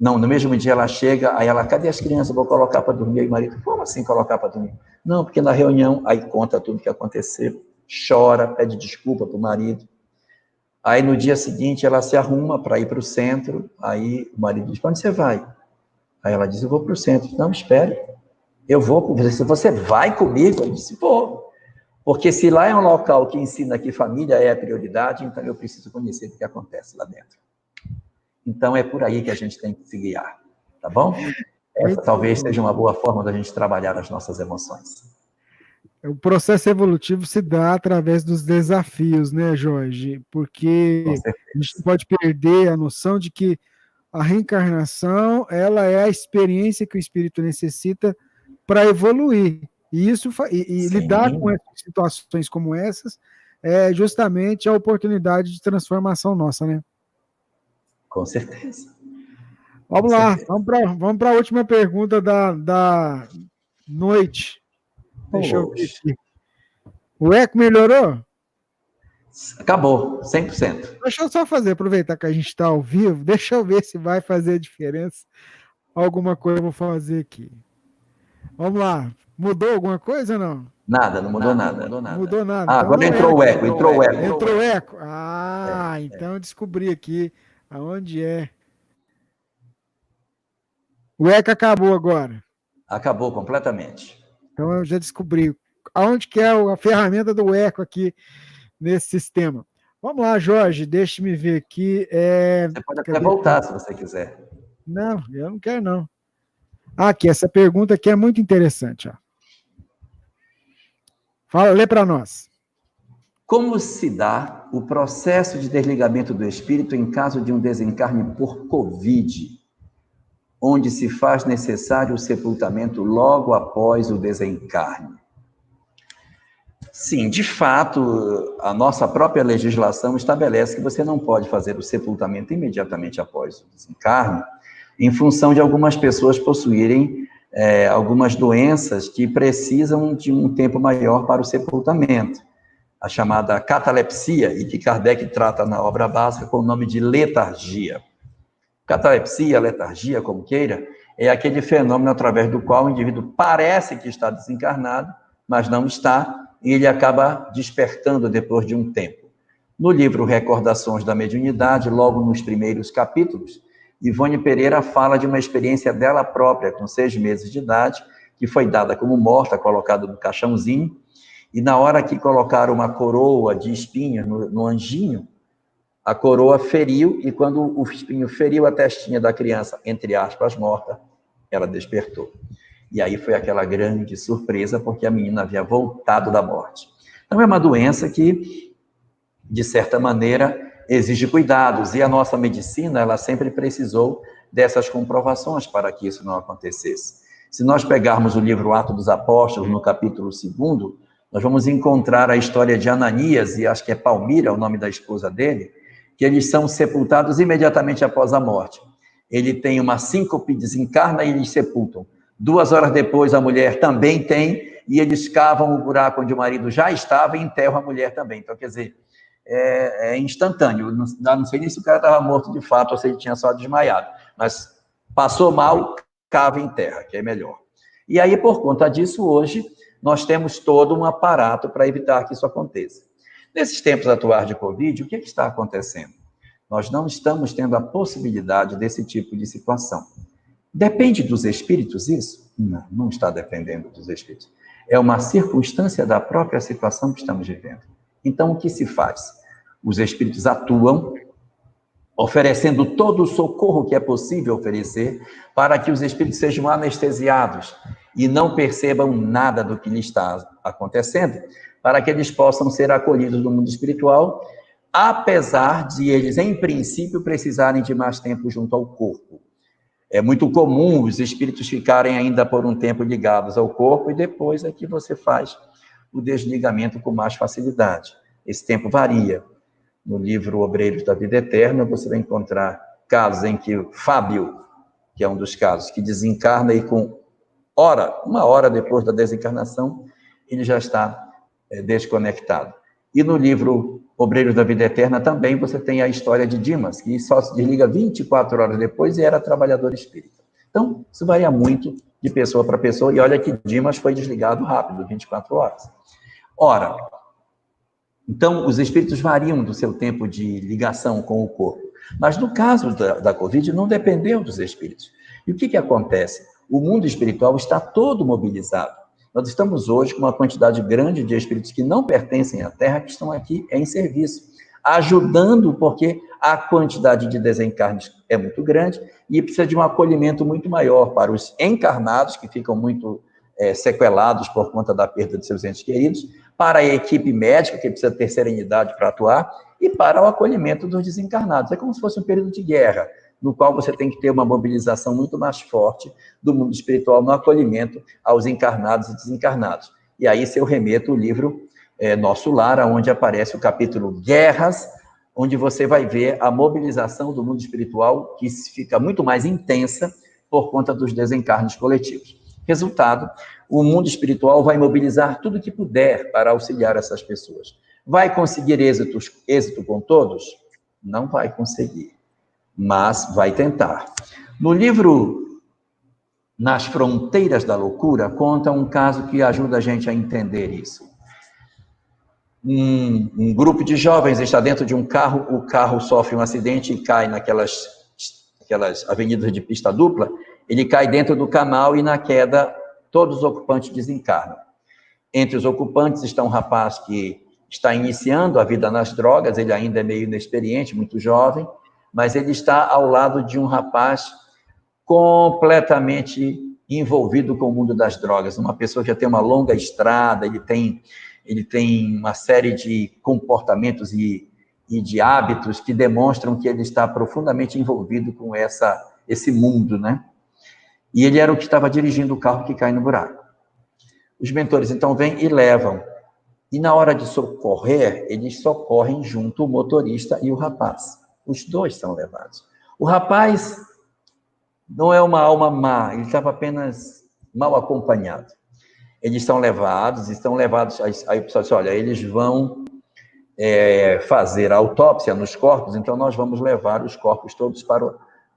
no mesmo dia ela chega, aí ela, cadê as crianças? Vou colocar para dormir. Aí o marido, como assim colocar para dormir? Não, porque na reunião, aí conta tudo o que aconteceu, chora, pede desculpa para o marido. Aí no dia seguinte ela se arruma para ir para o centro, aí o marido diz, para onde você vai? Aí ela diz, eu vou para o centro. Não, espere. Eu vou, você vai comigo? Eu disse, vou. Porque se lá é um local que ensina que família é a prioridade, então eu preciso conhecer o que acontece lá dentro. Então é por aí que a gente tem que se guiar, tá bom? Essa talvez seja uma boa forma da gente trabalhar as nossas emoções. O processo evolutivo se dá através dos desafios, né, Jorge? Porque a gente não pode perder a noção de que a reencarnação, ela é a experiência que o espírito necessita para evoluir. E isso lidar com situações como essas é justamente a oportunidade de transformação nossa, né? Com certeza. Vamos lá, vamos para a última pergunta da noite. Deixa eu ver aqui. O eco melhorou? Acabou, 100%. Deixa eu só aproveitar que a gente está ao vivo, deixa eu ver se vai fazer diferença. Alguma coisa eu vou fazer aqui. Vamos lá. Mudou alguma coisa ou não? Não mudou nada. Mudou nada. Ah, então agora entrou o eco. Entrou o eco? Ah, então eu descobri aqui aonde é. O eco acabou agora. Acabou completamente. Então eu já descobri aonde que é a ferramenta do eco aqui nesse sistema. Vamos lá, Jorge, deixa-me ver aqui. Você pode até voltar, se você quiser. Não, eu não quero, não. Aqui, essa pergunta aqui é muito interessante. Ó. Lê para nós. Como se dá o processo de desligamento do espírito em caso de um desencarne por Covid, onde se faz necessário o sepultamento logo após o desencarne? Sim, de fato, a nossa própria legislação estabelece que você não pode fazer o sepultamento imediatamente após o desencarne, em função de algumas pessoas possuírem algumas doenças que precisam de um tempo maior para o sepultamento. A chamada catalepsia, e que Kardec trata na obra básica com o nome de letargia. Catalepsia, letargia, como queira, é aquele fenômeno através do qual o indivíduo parece que está desencarnado, mas não está, e ele acaba despertando depois de um tempo. No livro Recordações da Mediunidade, logo nos primeiros capítulos, Ivone Pereira fala de uma experiência dela própria, com 6 meses de idade, que foi dada como morta, colocada no caixãozinho, e na hora que colocaram uma coroa de espinhos no anjinho, a coroa feriu, e quando o espinho feriu a testinha da criança, entre aspas, morta, ela despertou. E aí foi aquela grande surpresa, porque a menina havia voltado da morte. Então é uma doença que de certa maneira, exige cuidados, e a nossa medicina, ela sempre precisou dessas comprovações para que isso não acontecesse. Se nós pegarmos o livro Atos dos Apóstolos, no capítulo 2, nós vamos encontrar a história de Ananias, e acho que é Palmira, o nome da esposa dele, que eles são sepultados imediatamente após a morte. Ele tem uma síncope, desencarna e eles sepultam. 2 horas depois, a mulher também tem, e eles cavam o buraco onde o marido já estava e enterram a mulher também. Então, quer dizer, é instantâneo. Não sei nem se o cara estava morto de fato ou se ele tinha só desmaiado. Mas passou mal, cava em terra, que é melhor. E aí, por conta disso, hoje, nós temos todo um aparato para evitar que isso aconteça. Nesses tempos atuais de Covid, o que está acontecendo? Nós não estamos tendo a possibilidade desse tipo de situação. Depende dos espíritos isso? Não, não está dependendo dos espíritos. É uma circunstância da própria situação que estamos vivendo. Então, o que se faz? Os espíritos atuam, oferecendo todo o socorro que é possível oferecer para que os espíritos sejam anestesiados e não percebam nada do que lhe está acontecendo, para que eles possam ser acolhidos no mundo espiritual, apesar de eles, em princípio, precisarem de mais tempo junto ao corpo. É muito comum os espíritos ficarem ainda por um tempo ligados ao corpo e depois é que você faz o desligamento com mais facilidade. Esse tempo varia. No livro Obreiros da Vida Eterna, você vai encontrar casos em que o Fábio, que é um dos casos, que desencarna e com uma hora depois da desencarnação, ele já está desconectado. E no livro Obreiros da Vida Eterna também você tem a história de Dimas, que só se desliga 24 horas depois e era trabalhador espírita. Então, isso varia muito de pessoa para pessoa, e olha que Dimas foi desligado rápido, 24 horas. Ora, então, os espíritos variam do seu tempo de ligação com o corpo. Mas no caso da Covid, não dependeu dos espíritos. E o que acontece? O mundo espiritual está todo mobilizado. Nós estamos hoje com uma quantidade grande de espíritos que não pertencem à Terra, que estão aqui em serviço, ajudando, porque a quantidade de desencarnes é muito grande e precisa de um acolhimento muito maior para os encarnados, que ficam muito sequelados por conta da perda de seus entes queridos, para a equipe médica, que precisa ter serenidade para atuar, e para o acolhimento dos desencarnados. É como se fosse um período de guerra, no qual você tem que ter uma mobilização muito mais forte do mundo espiritual no acolhimento aos encarnados e desencarnados. E aí, se eu remeto o livro Nosso Lar, onde aparece o capítulo Guerras, onde você vai ver a mobilização do mundo espiritual, que fica muito mais intensa por conta dos desencarnes coletivos. Resultado, o mundo espiritual vai mobilizar tudo que puder para auxiliar essas pessoas. Vai conseguir êxito com todos? Não vai conseguir, mas vai tentar. No livro Nas Fronteiras da Loucura, conta um caso que ajuda a gente a entender isso. Um grupo de jovens está dentro de um carro, o carro sofre um acidente e cai naquelas avenidas de pista dupla, ele cai dentro do canal e na queda todos os ocupantes desencarnam. Entre os ocupantes está um rapaz que está iniciando a vida nas drogas, ele ainda é meio inexperiente, muito jovem, mas ele está ao lado de um rapaz completamente envolvido com o mundo das drogas, uma pessoa que já tem uma longa estrada, ele tem uma série de comportamentos e de hábitos que demonstram que ele está profundamente envolvido com esse mundo, né? E ele era o que estava dirigindo o carro que cai no buraco. Os mentores, então, vêm e levam. E na hora de socorrer, eles socorrem junto o motorista e o rapaz. Os dois são levados. O rapaz não é uma alma má, ele estava apenas mal acompanhado. Eles são levados, aí o pessoal diz, olha, eles vão fazer a autópsia nos corpos, então nós vamos levar os corpos todos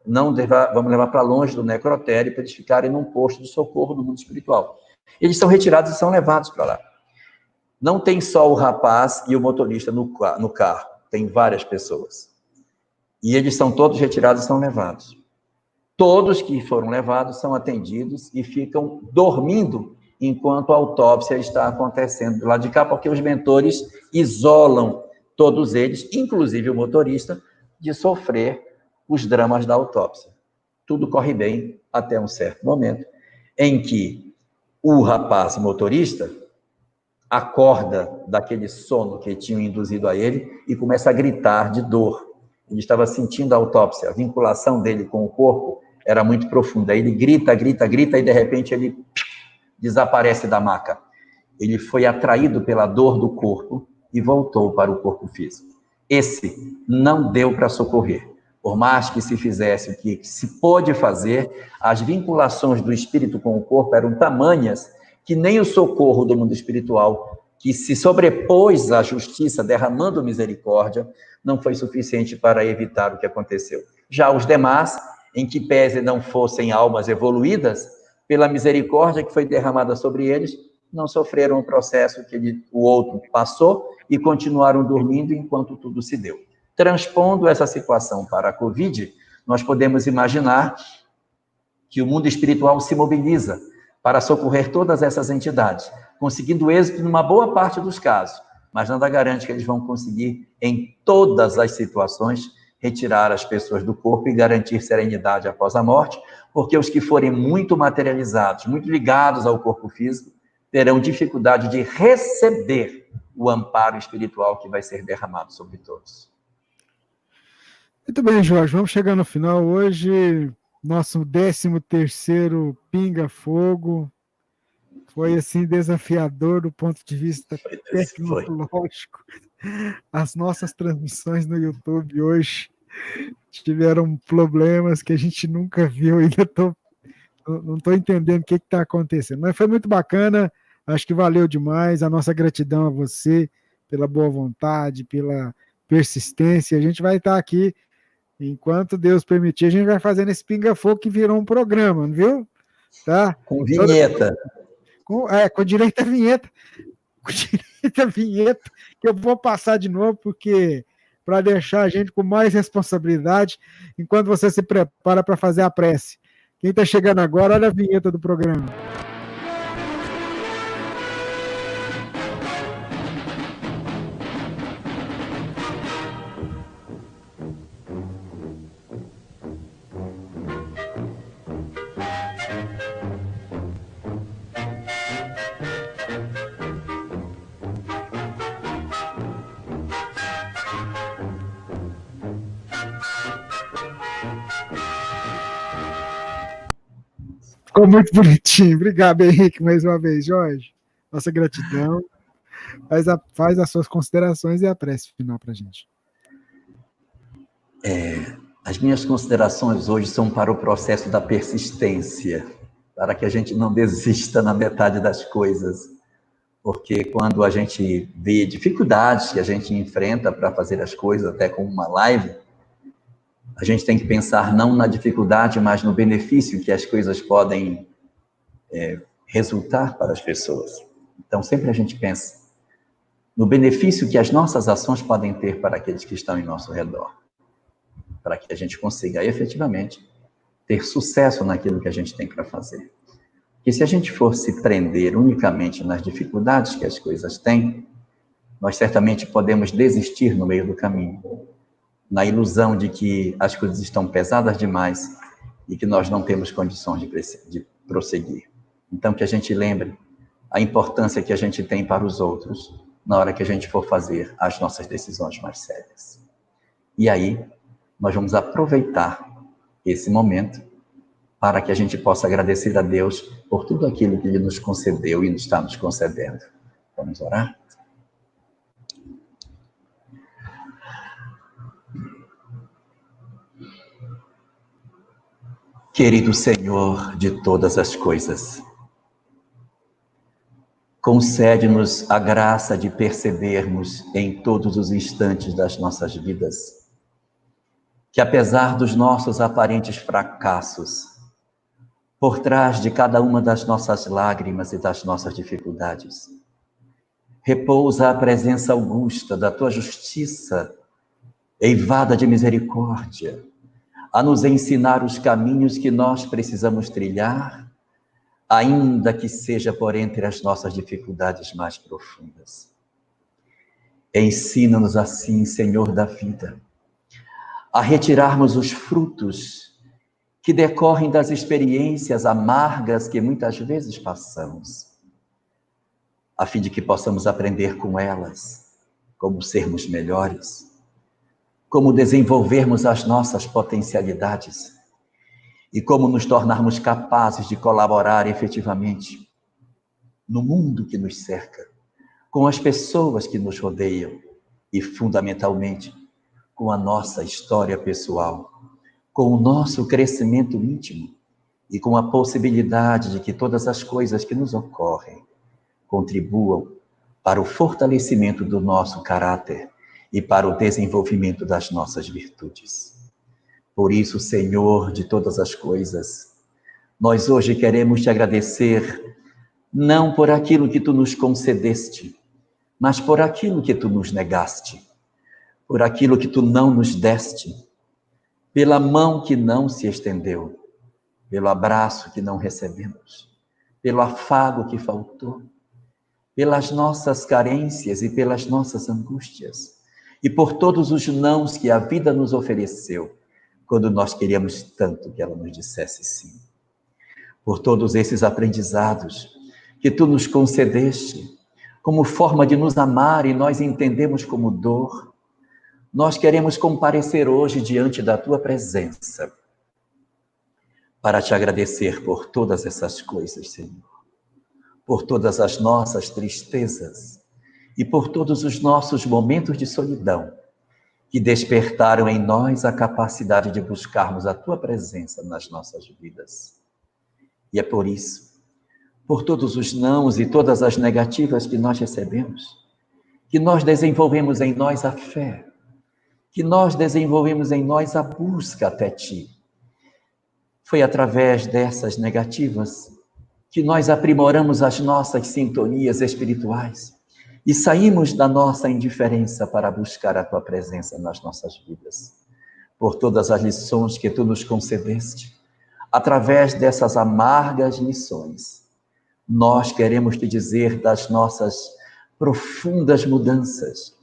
vamos levar para longe do necrotério para eles ficarem num posto de socorro no mundo espiritual. Eles são retirados e são levados para lá. Não tem só o rapaz e o motorista no carro, tem várias pessoas. E eles são todos retirados e são levados. Todos que foram levados são atendidos e ficam dormindo enquanto a autópsia está acontecendo do lado de cá, porque os mentores isolam todos eles, inclusive o motorista, de sofrer os dramas da autópsia. Tudo corre bem até um certo momento, em que o rapaz motorista acorda daquele sono que tinham induzido a ele e começa a gritar de dor. Ele estava sentindo a autópsia, a vinculação dele com o corpo era muito profunda. Ele grita, grita, grita e de repente ele desaparece da maca. Ele foi atraído pela dor do corpo e voltou para o corpo físico. Esse não deu para socorrer. Por mais que se fizesse o que se pôde fazer, as vinculações do espírito com o corpo eram tamanhas que nem o socorro do mundo espiritual, que se sobrepôs à justiça, derramando misericórdia, não foi suficiente para evitar o que aconteceu. Já os demais, em que pese não fossem almas evoluídas, pela misericórdia que foi derramada sobre eles, não sofreram o processo que o outro passou e continuaram dormindo enquanto tudo se deu. Transpondo essa situação para a Covid, nós podemos imaginar que o mundo espiritual se mobiliza para socorrer todas essas entidades, conseguindo êxito numa boa parte dos casos, mas nada garante que eles vão conseguir, em todas as situações, retirar as pessoas do corpo e garantir serenidade após a morte, porque os que forem muito materializados, muito ligados ao corpo físico, terão dificuldade de receber o amparo espiritual que vai ser derramado sobre todos. Muito bem, Jorge, vamos chegar no final hoje. Nosso 13º Pinga Fogo foi assim desafiador do ponto de vista tecnológico. As nossas transmissões no YouTube hoje tiveram problemas que a gente nunca viu, ainda não estou entendendo o que está acontecendo. Mas foi muito bacana, acho que valeu demais. A nossa gratidão a você pela boa vontade, pela persistência. A gente vai estar aqui, enquanto Deus permitir, a gente vai fazendo esse Pinga Fogo que virou um programa, não viu? Tá? Com vinheta. Com direito a vinheta. Com direito a vinheta, que eu vou passar de novo, porque para deixar a gente com mais responsabilidade, enquanto você se prepara para fazer a prece. Quem está chegando agora, olha a vinheta do programa. Ficou muito bonitinho. Obrigado, Henrique, mais uma vez, Jorge. Nossa gratidão. Faz as suas considerações e a prece final para a gente. As minhas considerações hoje são para o processo da persistência, para que a gente não desista na metade das coisas, porque quando a gente vê dificuldades que a gente enfrenta para fazer as coisas, até com uma live, a gente tem que pensar não na dificuldade, mas no benefício que as coisas podem resultar para as pessoas. Então, sempre a gente pensa no benefício que as nossas ações podem ter para aqueles que estão em nosso redor, para que a gente consiga efetivamente ter sucesso naquilo que a gente tem para fazer. Porque se a gente for se prender unicamente nas dificuldades que as coisas têm, nós certamente podemos desistir no meio do caminho, na ilusão de que as coisas estão pesadas demais e que nós não temos condições de prosseguir. Então, que a gente lembre a importância que a gente tem para os outros na hora que a gente for fazer as nossas decisões mais sérias. E aí, nós vamos aproveitar esse momento para que a gente possa agradecer a Deus por tudo aquilo que Ele nos concedeu e está nos concedendo. Vamos orar? Querido Senhor de todas as coisas, concede-nos a graça de percebermos em todos os instantes das nossas vidas que, apesar dos nossos aparentes fracassos, por trás de cada uma das nossas lágrimas e das nossas dificuldades, repousa a presença augusta da Tua justiça, eivada de misericórdia, a nos ensinar os caminhos que nós precisamos trilhar, ainda que seja por entre as nossas dificuldades mais profundas. Ensina-nos assim, Senhor da vida, a retirarmos os frutos que decorrem das experiências amargas que muitas vezes passamos. a fim de que possamos aprender com elas como sermos melhores, como desenvolvermos as nossas potencialidades e como nos tornarmos capazes de colaborar efetivamente no mundo que nos cerca, com as pessoas que nos rodeiam e, fundamentalmente, com a nossa história pessoal, com o nosso crescimento íntimo e com a possibilidade de que todas as coisas que nos ocorrem contribuam para o fortalecimento do nosso caráter e para o desenvolvimento das nossas virtudes. Por isso, Senhor de todas as coisas, nós hoje queremos te agradecer, não por aquilo que tu nos concedeste, mas por aquilo que tu nos negaste, por aquilo que tu não nos deste, pela mão que não se estendeu, pelo abraço que não recebemos, pelo afago que faltou, pelas nossas carências e pelas nossas angústias, e por todos os nãos que a vida nos ofereceu, quando nós queríamos tanto que ela nos dissesse sim. Por todos esses aprendizados que tu nos concedeste, como forma de nos amar e nós entendemos como dor, nós queremos comparecer hoje diante da tua presença para te agradecer por todas essas coisas, Senhor, por todas as nossas tristezas e por todos os nossos momentos de solidão que despertaram em nós a capacidade de buscarmos a tua presença nas nossas vidas. E é por isso, por todos os nãos e todas as negativas que nós recebemos, que nós desenvolvemos em nós a fé, que nós desenvolvemos em nós a busca até ti. Foi através dessas negativas que nós aprimoramos as nossas sintonias espirituais e saímos da nossa indiferença para buscar a tua presença nas nossas vidas. Por todas as lições que tu nos concedeste, através dessas amargas lições, nós queremos te dizer das nossas profundas mudanças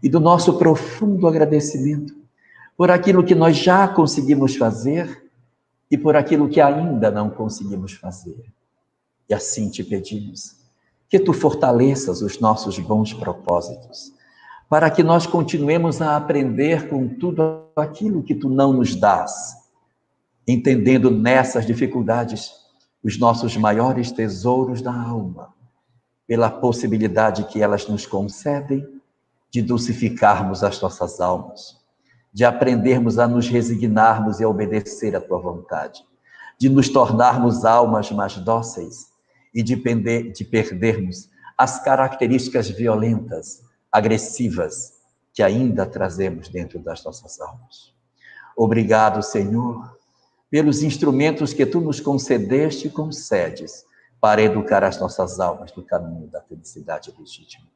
e do nosso profundo agradecimento por aquilo que nós já conseguimos fazer e por aquilo que ainda não conseguimos fazer. E assim te pedimos que tu fortaleças os nossos bons propósitos, para que nós continuemos a aprender com tudo aquilo que tu não nos dás, entendendo nessas dificuldades os nossos maiores tesouros da alma, pela possibilidade que elas nos concedem de dulcificarmos as nossas almas, de aprendermos a nos resignarmos e a obedecer à tua vontade, de nos tornarmos almas mais dóceis e de perdermos as características violentas, agressivas, que ainda trazemos dentro das nossas almas. Obrigado, Senhor, pelos instrumentos que tu nos concedeste e concedes para educar as nossas almas no caminho da felicidade legítima.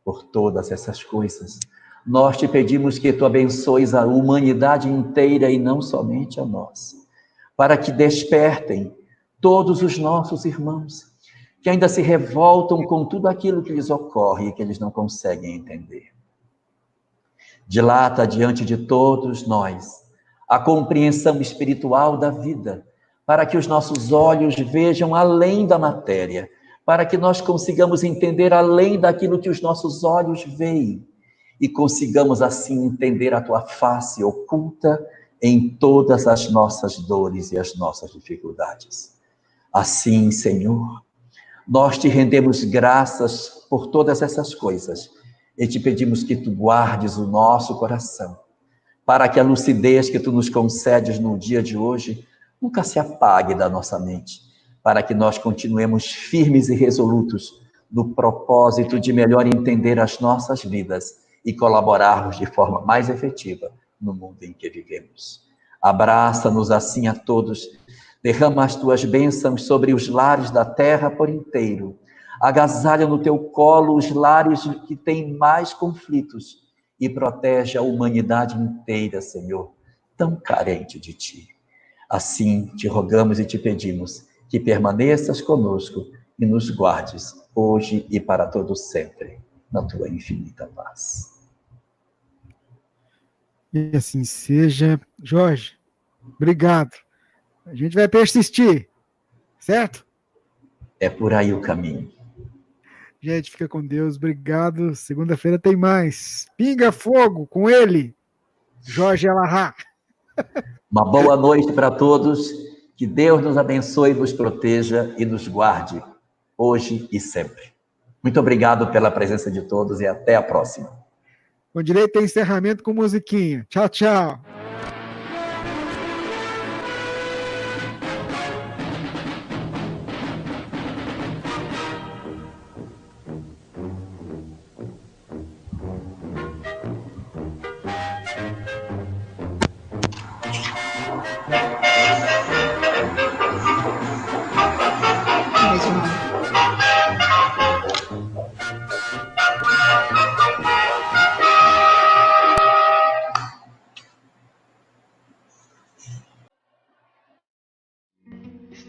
Por todas essas coisas, nós te pedimos que tu abençoes a humanidade inteira e não somente a nós, para que despertem todos os nossos irmãos que ainda se revoltam com tudo aquilo que lhes ocorre e que eles não conseguem entender. Dilata diante de todos nós a compreensão espiritual da vida, para que os nossos olhos vejam além da matéria, para que nós consigamos entender além daquilo que os nossos olhos veem e consigamos assim entender a tua face oculta em todas as nossas dores e as nossas dificuldades. Assim, Senhor, nós te rendemos graças por todas essas coisas e te pedimos que tu guardes o nosso coração, para que a lucidez que tu nos concedes no dia de hoje nunca se apague da nossa mente, para que nós continuemos firmes e resolutos no propósito de melhor entender as nossas vidas e colaborarmos de forma mais efetiva no mundo em que vivemos. Abraça-nos assim a todos, derrama as tuas bênçãos sobre os lares da terra por inteiro, agasalha no teu colo os lares que têm mais conflitos e protege a humanidade inteira, Senhor, tão carente de ti. Assim, te rogamos e te pedimos que permaneças conosco e nos guardes, hoje e para todo sempre, na tua infinita paz. E assim seja. Jorge, obrigado. A gente vai persistir, certo? É por aí o caminho. Gente, fica com Deus. Obrigado. Segunda-feira tem mais. Pinga Fogo com ele, Jorge Alahá. Uma boa noite para todos. Que Deus nos abençoe, nos proteja e nos guarde, hoje e sempre. Muito obrigado pela presença de todos e até a próxima. Com direito a encerramento com musiquinha. Tchau, tchau.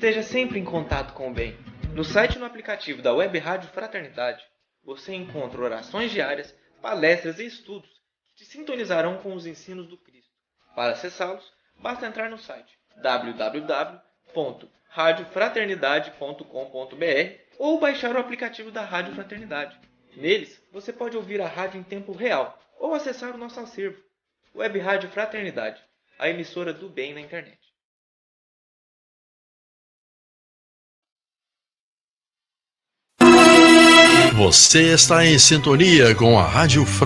Esteja sempre em contato com o bem. No site e no aplicativo da Web Rádio Fraternidade, você encontra orações diárias, palestras e estudos que te sintonizarão com os ensinos do Cristo. Para acessá-los, basta entrar no site www.radiofraternidade.com.br ou baixar o aplicativo da Rádio Fraternidade. Neles, você pode ouvir a rádio em tempo real ou acessar o nosso acervo. Web Rádio Fraternidade, a emissora do bem na internet. Você está em sintonia com a Rádio